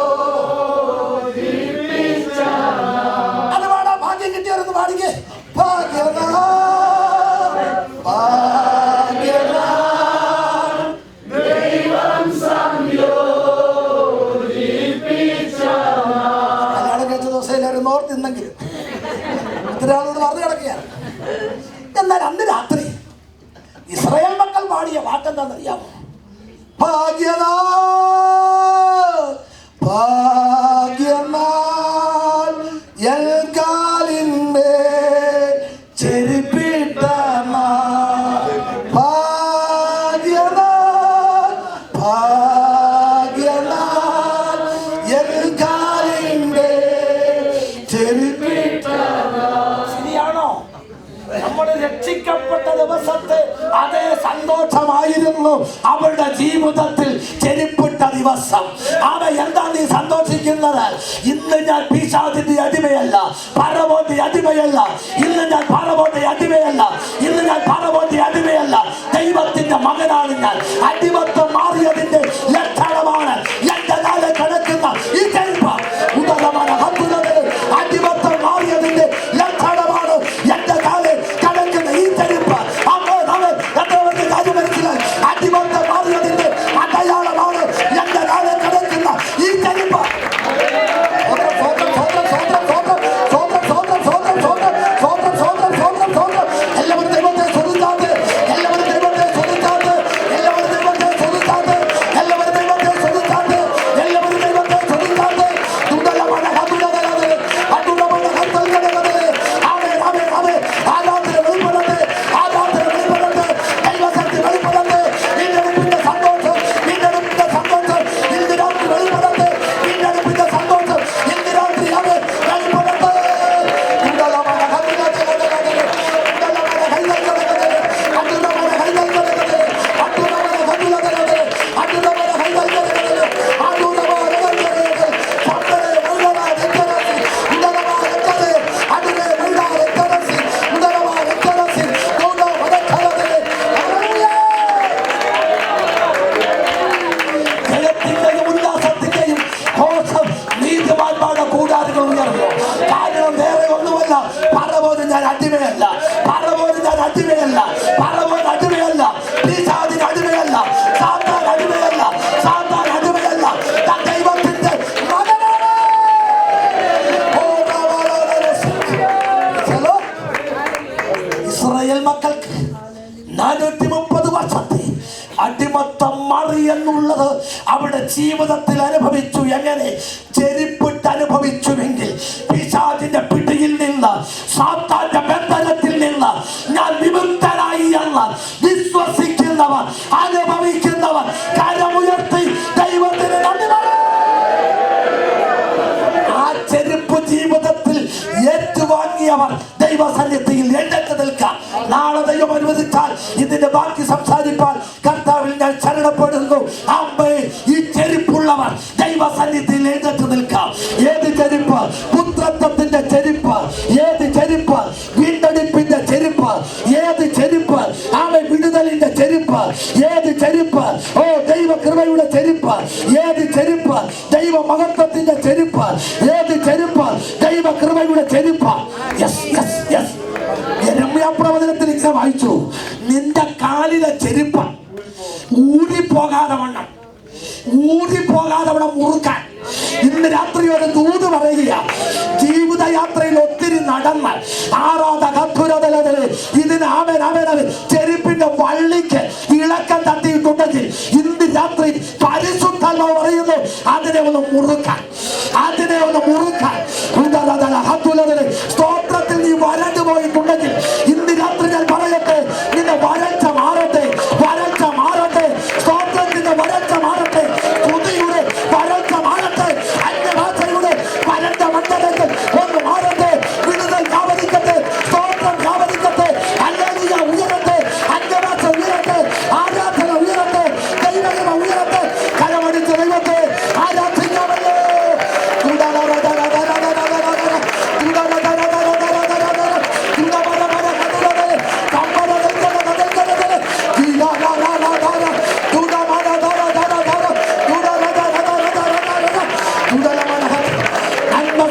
അത് പാടാ, ഭാഗ്യം കിട്ടിയവരെന്ന് പാടിക്കേ. ഭാഗ്യനാൾ ഭാഗ്യനാൾ ദൈവം സംയോജിപ്പിച്ച. കല്യാണം കഴിച്ച ദിവസം എല്ലാവരും ഓർത്തിന്നെങ്കിലും ഒരാളോട് പറഞ്ഞു കിടക്കുകയാണ്. എന്നാൽ അന്ന് രാത്രി ഇസ്രായേൽ മക്കൾ പാടിയ പാട്ടെന്താണെന്നറിയാമോ? ഭാഗ്യനാൾ ഭാഗ്യനാൾ എൽകാലിന്റെ ചെരുപ്പിട്ട ഭാഗ്യനാൾ ഭാഗ്യനാൾ എൽകാലിന്റെ ചെരുപ്പിട്ട. ശരിയാണോ? നമ്മൾ രക്ഷിക്കപ്പെട്ട ദിവസത്തെ അതേ സന്തോഷമായിരുന്നു അവളുടെ ജീവിതത്തിൽ ചെരുപ്പിട്ട ദിവസം. അവ എന്താ നീ സന്തോഷിക്കുന്നത്? ഇന്ന് ഞാൻ പിശാചിന്റെ അടിമയല്ല, പരമോന്റെ അടിമയല്ല. ഇന്ന് ഞാൻ പരമോന്റെ അടിമയല്ല, ഇന്ന് ഞാൻ പരമോന്റെ അടിമയല്ല. ദൈവത്തിന്റെ മകനാണ് ഞാൻ. അടിമത്വം മാറിയതിന്റെ ലക്ഷണമാണ് എന്റെ കാലം കിടക്കുന്ന ഈ ചെരുപ്പ്. അടിമത്വം മാറിയതിന്റെ ലക്ഷണമാണ് എന്റെ കാലം കിടക്കുന്ന ഈ ചെരുപ്പ്. അടിമത്വം മാറിയതിന്റെ അടയാളമാണ് എന്റെ കാലം കിടക്കുന്ന ഈ ചെരുപ്പ്. എല്ലാവരും ദൈവത്തെ സ്തുതിച്ചാട്ടെ, എല്ലാവരും ദൈവത്തെ സ്തുതിച്ചാട്ടെ, എല്ലാവരും ദൈവത്തെ സ്തുതിച്ചാട്ടെ, എല്ലാവരും ദൈവത്തെ സ്തുതിച്ചാട്ടെ, എല്ലാവരും ദൈവത്തെ സ്തുതിച്ചാട്ടെ. ദുർബലമാണ് ഹതുലകളെ, ഹതുലമാണ് ഹതുലകളെ. ആമേൻ ആമേൻ ആമേൻ. ആരാധന വെളിപ്പെടട്ടെ, ആരാധന വെളിപ്പെടട്ടെ, ദൈവശക്തി വെളിപ്പെടട്ടെ. വീണ്ടെടുപ്പിന്റെ സന്തോഷം, വീണ്ടെടുപ്പിന്റെ സന്തോഷം ഇന്ന് രാത്രി വെളിപ്പെടട്ടെ. വീണ്ടെടുപ്പിന്റെ സന്തോഷം ഇന്ന് രാത്രി അത് വെളിപ്പെടട്ടെ. ദുർബലമാണ് ഹതുലകളെ, കൂടാരങ്ങൾ ഉയർന്നു. കാരണം വേറെ ഒന്നുമല്ല, പറപോലും ഞാൻ അടിമയല്ല, പറപോലും ഞാൻ അടിമയല്ല, പറപോലും അടിമയല്ല, പിശാചിന് അടിമയല്ല, സാത്താൻ അടിമയല്ല, സാത്താൻ അടിമയല്ല. ഞാൻ ദൈവത്തിന്റെ മകനാണ്. ഇസ്രായേൽ മക്കൾക്ക് 430 വർഷത്തെ അടിമത്തം മാറി എന്നുള്ളത് അവരുടെ ജീവിതത്തിൽ അനുഭവിച്ചു. എങ്ങനെ? ചെരുപ്പിട്ട് അനുഭവിച്ചുവെങ്കിൽ പിശാചിന്റെ പിടിയിൽ നിന്ന്, സാത്താന്റെ ബന്ധനത്തിൽ നിന്ന് ഞാൻ വിമുക്തനായി എന്ന് വിശ്വസിക്കുന്നവർ, അനുഭവിക്കുന്നവർ കരമുയർത്തി ദൈവത്തിന് നന്ദി പറയണം. ആ ചെരുപ്പ് ജീവിതത്തിൽ ഏറ്റുവാങ്ങിയവർ ദൈവസന്നിധിയിൽ എഴുന്നേറ്റ് നിൽക്കാം. നാളെ ദൈവം അനുവദിച്ചാൽ ഇതിന്റെ ബാക്കി സംസാരിപ്പാൻ കർത്താവിൽ ഞാൻ ശരണപ്പെടുന്നു. അമ്മേ, ഈ ചെരുപ്പുള്ളവർ ദൈവസന്നിധിയിൽ എഴുന്നേറ്റ് നിൽക്കാം. ഏത് ചെരുപ്പ്? പുത്രത്വത്തിന്റെ ചെരുപ്പ്. ഏത് ചെരുപ്പ്? വീണ്ടെടുപ്പിന്റെ ചെരുപ്പ്. ഏത് ചെരുപ്പ്? ആമേ, വിടുതലിന്റെ ചെരുപ്പ്. ഏത് ചെരുപ്പ്? ഓ, ദൈവ കൃപയുടെ ചെരുപ്പ്. ഏത് ചെരുപ്പ്? ദൈവ മഹത്വത്തിന്റെ ചെരുപ്പ്. ഏത് ചെരുപ്പ്? ദൈവ കൃപയുടെ ചെരുപ്പ്. Yes yes yes. യെരമ്യാ പ്രവചനത്തിൽ ഇങ്ങനെ വായിച്ചു, നിന്റെ കാലിലെ ചെരുപ്പ് ഊരിപ്പോകാതെ വണ്ണം മുറുക്കാൻ ഇന്ന് രാത്രി ഒരു ദൂത് പറയുക. ജീവിതയാത്രയിൽ ഒത്തിരി നടന്ന് ഇതിന് ചെരുപ്പിന്റെ വള്ളിക്ക് ഇളക്കം തട്ടിയിട്ടുണ്ടെങ്കിൽ ഇന്ന് രാത്രി പരിശുദ്ധാത്മാവ് പറയുന്നു, അതിനെ ഒന്ന് മുറുക്കാൻ. സ്തോത്രത്തിൽ നീ വരണ്ടു പോയിട്ടുണ്ടെങ്കിൽ ഇന്ന് രാത്രി ഞാൻ പറയട്ടെ, നിന്റെ വരൾച്ച മാറട്ടെ. സ്തോത്രത്തിന്റെ വരൾച്ച മാറട്ടെ. തുതിയുടെ വരൾച്ച മാറട്ടെ. അന്യഭാഷയുടെ വരണ്ട മണ്ഡലത്തിൽ ഒന്ന് മാറട്ടെ. വിടുതൽ വ്യാപരിക്കട്ടെ. സ്തോത്രം വ്യാപരിക്കട്ടെ. ഹല്ലേലൂയ ഉയരട്ടെ. അന്യഭാഷ ഉയരട്ടെ. ആരാധന ഉയരട്ടെ. ദൈവമഹിമ ഉയരട്ടെ. കരമടിച്ച ദൈവത്തെ ആരാധിക്കാമല്ലോ.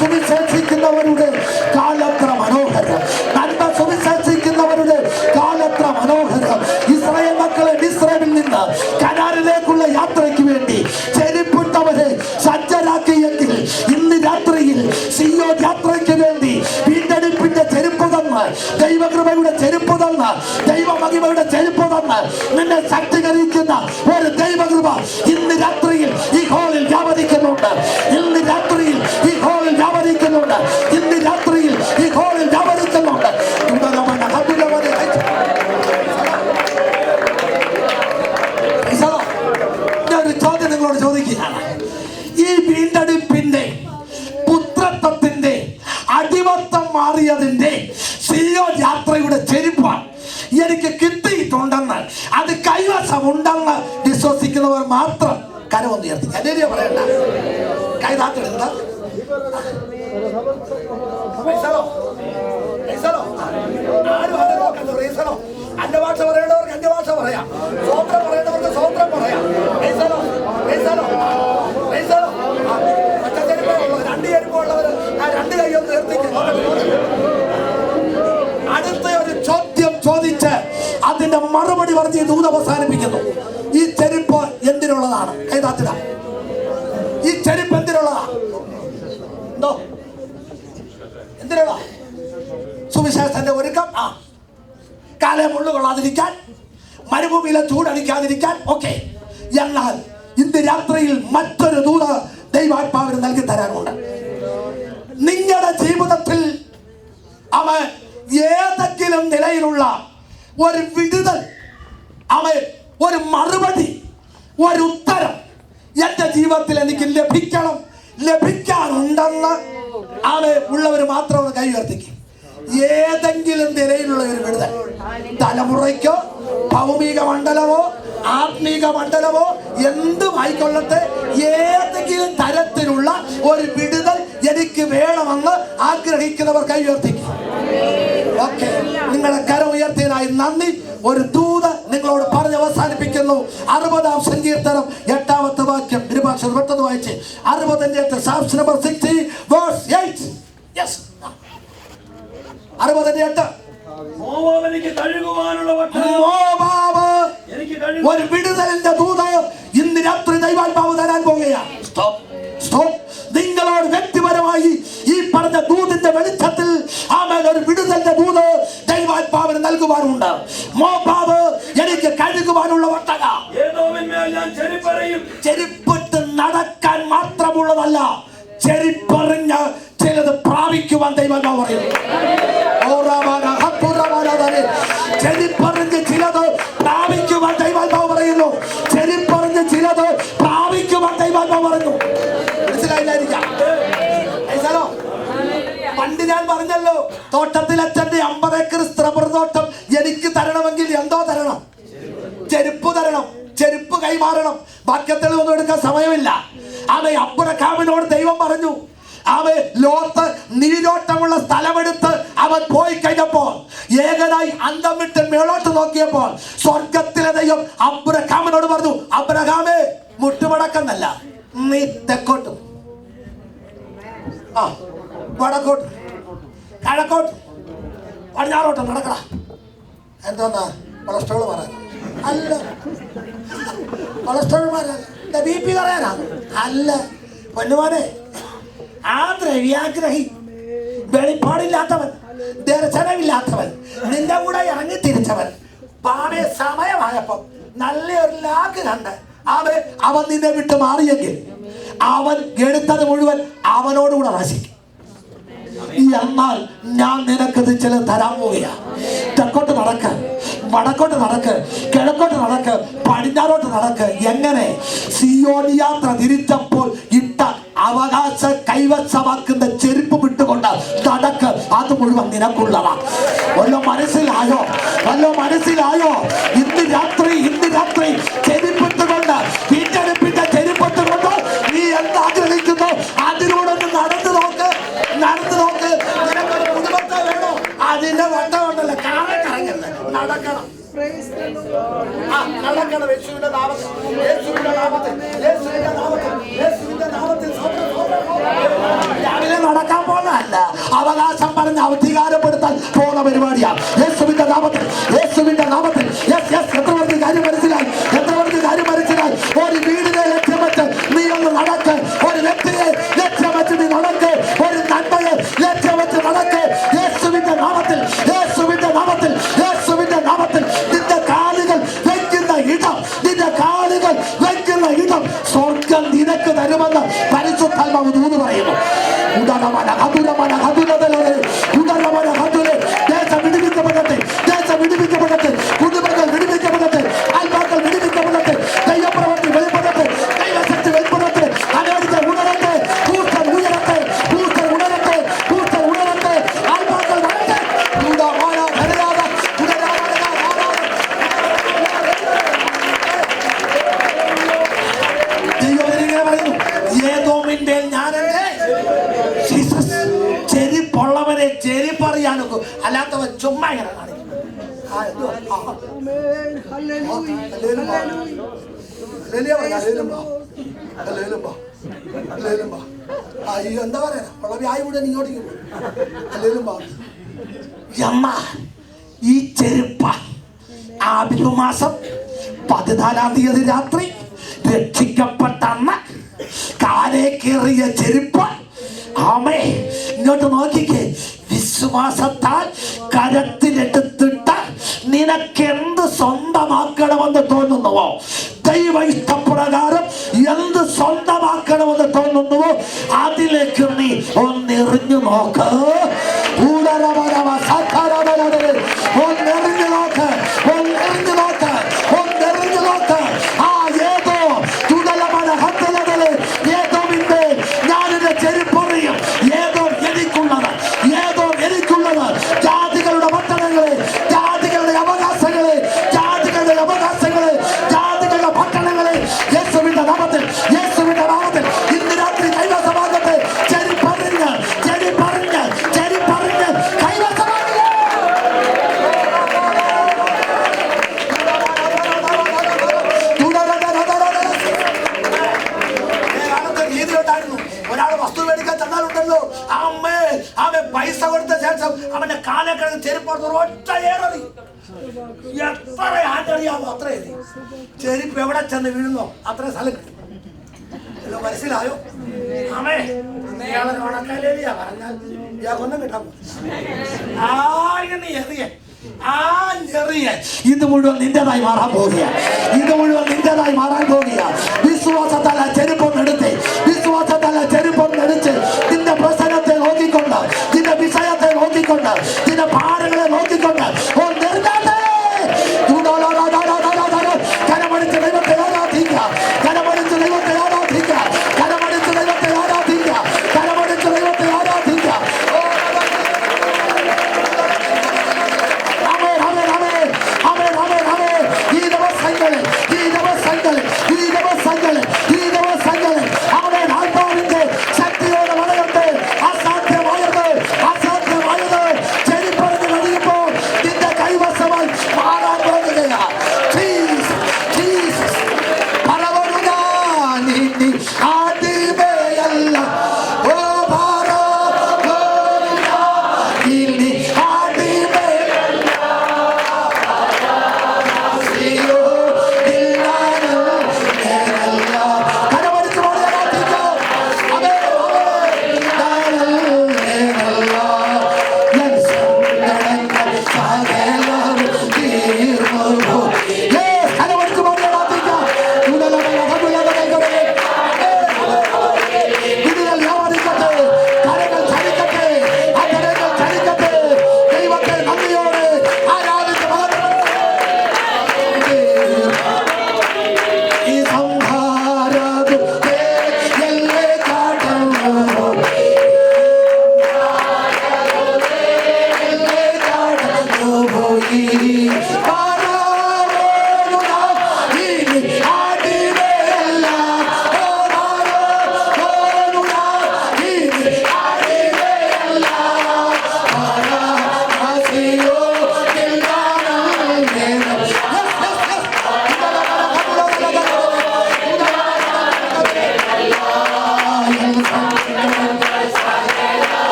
സുവിശേഷിക്കുന്നവരുടെ കാലത്ര മനോഹരം. നന്മ സുവിശേഷിക്കുന്നവരുടെ കാലത്ര മനോഹരം. ഇസ്രായേൽ മക്കളെ മിസ്രൈമിൽ നിന്ന് കനാനിലേക്കുള്ള യാത്രയ്ക്ക് വേണ്ടി ചെരുപ്പിട്ടവരെ സജ്ജരാക്കിയെങ്കിൽ ഇന്ന് രാത്രിയിൽ സിയോൻ യാത്രയ്ക്ക് വേണ്ടി വീണ്ടെടുപ്പിന്റെ ചെരുപ്പ് തന്ന്, ദൈവകൃപയുടെ ചെരുപ്പ് തന്ന്, ദൈവമഹിമയുടെ ചെരുപ്പ് തന്ന് നിന്നെ ശക്തീകരിക്കുന്ന ഒരു ദൈവകൃപ ഇന്ന് രാത്രിയിൽ ഈ ഹോളിൽ വ്യാപരിക്കുന്നുണ്ട്. ഇന്ന് രാത്രിയിൽ ഈ ഹോളിൽ വ്യാപരിക്കുന്നുണ്ട്. ഇന്ന് രാത്രിയിൽ ഈ ഹോളിൽ വ്യാപരിക്കുന്നുണ്ട്. ഞാനൊരു ചോദ്യം നിങ്ങളോട് ചോദിക്കുകയാണ്. ഈ വീണ്ടെടുപ്പിന്റെ പുത്രത്വത്തിന്റെ അടിമത്തം മാറിയതിന്റെ സിയോൻ യാത്രയുടെ ചെരുപ്പ് എനിക്ക് കിട്ടിയിട്ടുണ്ടെന്ന്, അത് കൈവശമുണ്ടെന്ന് വിശ്വസിക്കുന്നവർ മാത്രം കരമൊന്ന് ഉയർത്തി. എന്നെ പറയണ്ട, കൈതാത്തെടുത്ത അന്യഭാഷ പറയേണ്ടവർക്ക് അന്യഭാഷ പറയാം. സ്വോത്രം പറയേണ്ടവർക്ക് സ്വോത്രം പറയാം. രണ്ട് ചെരുപ്പുള്ളവർ ആ രണ്ട് കൈയൊന്ന് ഉയർത്തിക്കും. അടുത്ത ഒരു ചോദ്യം ചോദിച്ച് അതിന്റെ മറുപടി പറഞ്ഞ് ദൂത് അവസാനിപ്പിക്കുന്നു. ഈ ചെരുപ്പ് എന്തിനുള്ളതാണ്? കൈതാത്തിട. ഈ ചെരുപ്പ് എന്തിനുള്ളതാ? എന്തോ എന്തിനുള്ള? സുവിശേഷത്തിന്റെ ഒരുക്കം. കാലെ മുള്ളു കൊള്ളാതിരിക്കാൻ, മരുഭൂമിയിലെ ചൂടടിക്കാതിരിക്കാൻ. ഓക്കെ. എന്നാൽ ഇന്ന് രാത്രിയിൽ മറ്റൊരു ദൂത് ദൈവാത്മാവിന് നൽകി തരാനുണ്ട്. നിങ്ങളുടെ ജീവിതത്തിൽ അവൻ ഏതെങ്കിലും നിലയിലുള്ള ഒരു വിടുതൽ, അവൻ ഒരു മറുപടി, ഒരു ഉത്തരം എന്റെ ജീവിതത്തിൽ എനിക്ക് ലഭിക്കാനുണ്ടെന്ന് അവൻ ഉള്ളവർ മാത്രം കൈ ഉയർത്തിക്കും. ഏതെങ്കിലും നിലയിലുള്ള ഒരു വിടുതൽ, തലമുറയ്ക്കോ ഭൗമിക മണ്ഡലമോ ആത്മീക മണ്ഡലമോ എന്തുമായിക്കൊള്ളട്ടെ, ഏതെങ്കിലും തരത്തിലുള്ള ഒരു വിടുതൽ എനിക്ക് വേണമെന്ന് ആഗ്രഹിക്കുന്നവർ കൈ ഉയർത്തിക്കും. ഓക്കെ, നിങ്ങളുടെ കരം ഉയർത്തിയതിനായി നന്ദി. ഒരു ദൂത് നിങ്ങളോട് പറഞ്ഞ് അവസാനിപ്പിക്കുന്നു. 60-ാം സങ്കീർത്തനം 8-ാമത്തെ വാക്യം ഇരുഭാഷ പെട്ടെന്ന് വായിച്ച്. 60-ന്റെ Psalms number 60 verse 8. Yes. 60-8. ഒരു വിടുതലിന്റെ ദൂത് ഇന്ന് രാത്രി ദൈവാത്മാവ് തരാൻ പോകുകയാണ്. നിങ്ങളോട് വ്യക്തിപരമായി ഈ പറഞ്ഞ ദൂതിന്റെ വെളിച്ചത്തിൽ ആമേൻ ഒരു വിടുതലിന്റെ ദൂത് ദൈവാത്മാവിന് നൽകുവാനുണ്ട്. മോബാബ് എനിക്ക് കഴുകുവാനുള്ള ഒട്ടക. ചെരുപ്പിട്ട് നടക്കാൻ മാത്രമുള്ളതല്ല, ചെരിപ്പറിഞ്ഞ് ചിലത് പ്രാപിക്കുവാൻ ദൈവാത്മാവ് പറയുന്നു. ചെരിപ്പറിഞ്ഞ് ചിലത് പ്രാപിക്കുവാൻ ദൈവാത്മാവ് പറയുന്നു. ചെരിപ്പറിഞ്ഞ് ചിലത് പ്രാപിക്കുവാൻ ദൈവാത്മാവ് പറയുന്നു. മനസ്സിലായില്ലായിരിക്കാം. പണ്ട് ഞാൻ പറഞ്ഞല്ലോ, തോട്ടത്തിൽ അച്ഛന്റെ 50 ഏക്കർ റബ്ബർ തോട്ടം എനിക്ക് തരണമെങ്കിൽ കൈമാറണം. വാക്യത്തിൽ ഒന്നും എടുക്കാൻ സമയമില്ല. അവൻ അബ്രഹാമിനോട് ദൈവം പറഞ്ഞു, അവൻ ലോത്ത് നീരോട്ടമുള്ള സ്ഥലമെടുത്ത് അവൻ പോയി കഴിഞ്ഞപ്പോൾ ഏകനായി അന്തം വിട്ട് മേളോട്ട് നോക്കിയപ്പോൾ സ്വർഗത്തിലെ ദൈവം അബ്രഹാമിനോട് പറഞ്ഞു, അബ്രഹാമേ മുട്ടുമടക്കെന്നല്ല, നീ തെക്കോട്ടും വടക്കോട്ട് കിഴക്കോട്ട് പടിഞ്ഞാറോട്ട് നടക്കട. എന്തോന്നാ കൊളസ്ട്രോൾ പറയാൻ? അല്ല. കൊളസ്ട്രോൾ പറയാൻ BP പറയാനാ? അല്ല പൊന്നുമാനെ. ആ ദ്രവ്യാഗ്രഹി, വെളിപ്പാടില്ലാത്തവൻ, ദർശനമില്ലാത്തവൻ, നിന്റെ കൂടെ ഇറങ്ങി തിരിച്ചവൻ, പാടെ സമയമായപ്പം നല്ലൊരു ലാഗ് കണ്ട് അവൻ നിന്നെ വിട്ട് മാറിയെങ്കിൽ അവൻ എടുത്തത് മുഴുവൻ അവനോടുകൂടെ നശിക്കും. എന്നാൽ ഞാൻ നിനക്ക് ചില തരാൻ പോവുകയാ. തെക്കോട്ട് നടക്ക്, വടക്കോട്ട് നടക്ക്, കിഴക്കോട്ട് നടക്ക്, പടിഞ്ഞാറോട്ട് നടക്ക്. എങ്ങനെ? സിയോൻ യാത്ര തിരിച്ചപ്പോൾ ഇട്ട അവകാശ കൈവശമാക്കുന്ന ചെരുപ്പ് വിട്ടുകൊണ്ട് നടക്ക്. അത് മുഴുവൻ നിനക്കുള്ളതാ. വല്ലോ മനസ്സിലായോ? വല്ലോ മനസ്സിലായോ? ഇന്ന് രാത്രി ചെരുപ്പിട്ടുകൊണ്ട്, വീണ്ടെടുപ്പിന്റെ ചെരുപ്പിട്ടുകൊണ്ട് നീ എന്താഗ്രഹിക്കുന്നു അതിലൂടെ നടന്നു നോക്ക്. നിനക്കൊരു കുടുംബത്തെ വേണോ? അതിന്റെ വട്ടം ഉണ്ടല്ലോ, കറങ്ങരുത്, നടക്കണം. നടക്കണം. യേശുവിന്റെ നാമത്തിൽ, യേശുവിന്റെ നാമത്തിൽ, യേശുവിന്റെ നാമത്തിൽ, യേശുവിന്റെ നാമത്തിൽ. രാവിലെ നടക്കാൻ പോകുന്നതല്ല, അവകാശം പറഞ്ഞ് അധികാരപ്പെടുത്താൻ പോകുന്ന പരിപാടിയാണ്. യേശുവിന്റെ നാമത്തിൽ, യേശുവിന്റെ നാമത്തിൽ. എത്ര പേർക്ക് കാര്യം മനസ്സിലായി? ഒരു വീടിനെ ലക്ഷ്യം വെച്ച് നീ ഒന്ന് നടക്ക്. ഒരു വ്യക്തിയെ ലക്ഷ്യം വെച്ച് നീ നടക്ക്. ഒരു നന്മയെ ലക്ഷ്യം വെച്ച് നടക്ക്. യേശുവിന്റെ നാമത്തിൽ, യേശുവിന്റെ നാമത്തിൽ, യേശുവിന്റെ നാമത്തിൽ. നിന്റെ കാലുകൾ വെക്കുന്ന ഇടം സ്വർഗം നിനക്ക് തരുമെന്ന് പരിശുദ്ധാത്മാവ് ദൂത് പറയുന്നു. ദേശം വിടുവിക്കപ്പെടട്ടെ, കുടുംബങ്ങൾ വിടുവിക്കപ്പെടട്ടെ, ആത്മാക്കൾ വിടുവിക്കപ്പെടട്ടെ, ദൈവപ്രവൃത്തി വെളിപ്പെടട്ടെ, ദൈവശക്തി വെളിപ്പെടട്ടെ. അനേക ഉണരട്ടെ, കൂട്ടർ ഉയരട്ടെ, ആത്മാക്കൾ വരട്ടെ. ചെരിപ്പുള്ളവരെ ചെരിപ്പറിയാനൊക്കെ, അല്ലാത്തവൻ ചുമ്മാ ഇങ്ങനെ കാണിക്കും. അയ്യോ എന്താ പറയാ, ഉള്ള വ്യായ കൂടെ ഇങ്ങോട്ടേക്ക് പോകും. ഈ ചെരുപ്പ ആബിബ് മാസം 14-ാം തീയതി രാത്രി രക്ഷിക്കപ്പെട്ട അന്ന് കാലേ കയറിയ ചെരുപ്പ്. ആമേ, ഇങ്ങോട്ട് നോക്കിക്കേ. വിശ്വാസത്താൽ കരത്തിലെടുത്തിട്ട് നിനക്ക് എന്ത് സ്വന്തമാക്കണമെന്ന് തോന്നുന്നുവോ, ദൈവ ഇഷ്ടപ്രകാരം എന്ത് സ്വന്തമാക്കണമെന്ന് തോന്നുന്നുവോ അതിലേക്ക് നീ ഒന്നെറിഞ്ഞു നോക്ക്. ഒന്നെറിഞ്ഞു നോക്ക്. ആ ഏതോ ഏതോവിന്റെ ഞാനിന്റെ ചെരുപ്പറിയും. ഏതോ എനിക്കുള്ളത്, ജാതികളുടെ പട്ടണങ്ങളെ, ജാതികളുടെ അവകാശങ്ങളെ, ജാതികളുടെ പട്ടണങ്ങളെ യേശുവിന്റെ നാമത്തിൽ ഇന്ന് രാത്രി കൈവശമാകട്ടെ. ചെരിപ്പറിഞ്ഞ് കൈവശമാകട്ടെ. രീതിയുണ്ടായിരുന്നു. ഒരാൾ വസ്തു മേടിക്കാൻ ചെന്നാലുണ്ടല്ലോ, അവൻ പൈസ കൊടുത്ത ശേഷം അവന്റെ കാലക്കിഴങ്ങ് ചെരുപ്പ് ഒറ്റ ഏറി. എത്ര ആണ്ടറിയാമോ അത്ര ഏറി. ചെരുപ്പ് എവിടെ ചെന്ന് വീഴുന്നോ അത്ര സ്ഥലം കിട്ടും. മനസ്സിലായോ? ആമേ, പറഞ്ഞാൽ ഒന്നും കിട്ടാൻ ഇത് മുഴുവൻ നിന്റേതായി മാറാൻ പോവുകയാണ്.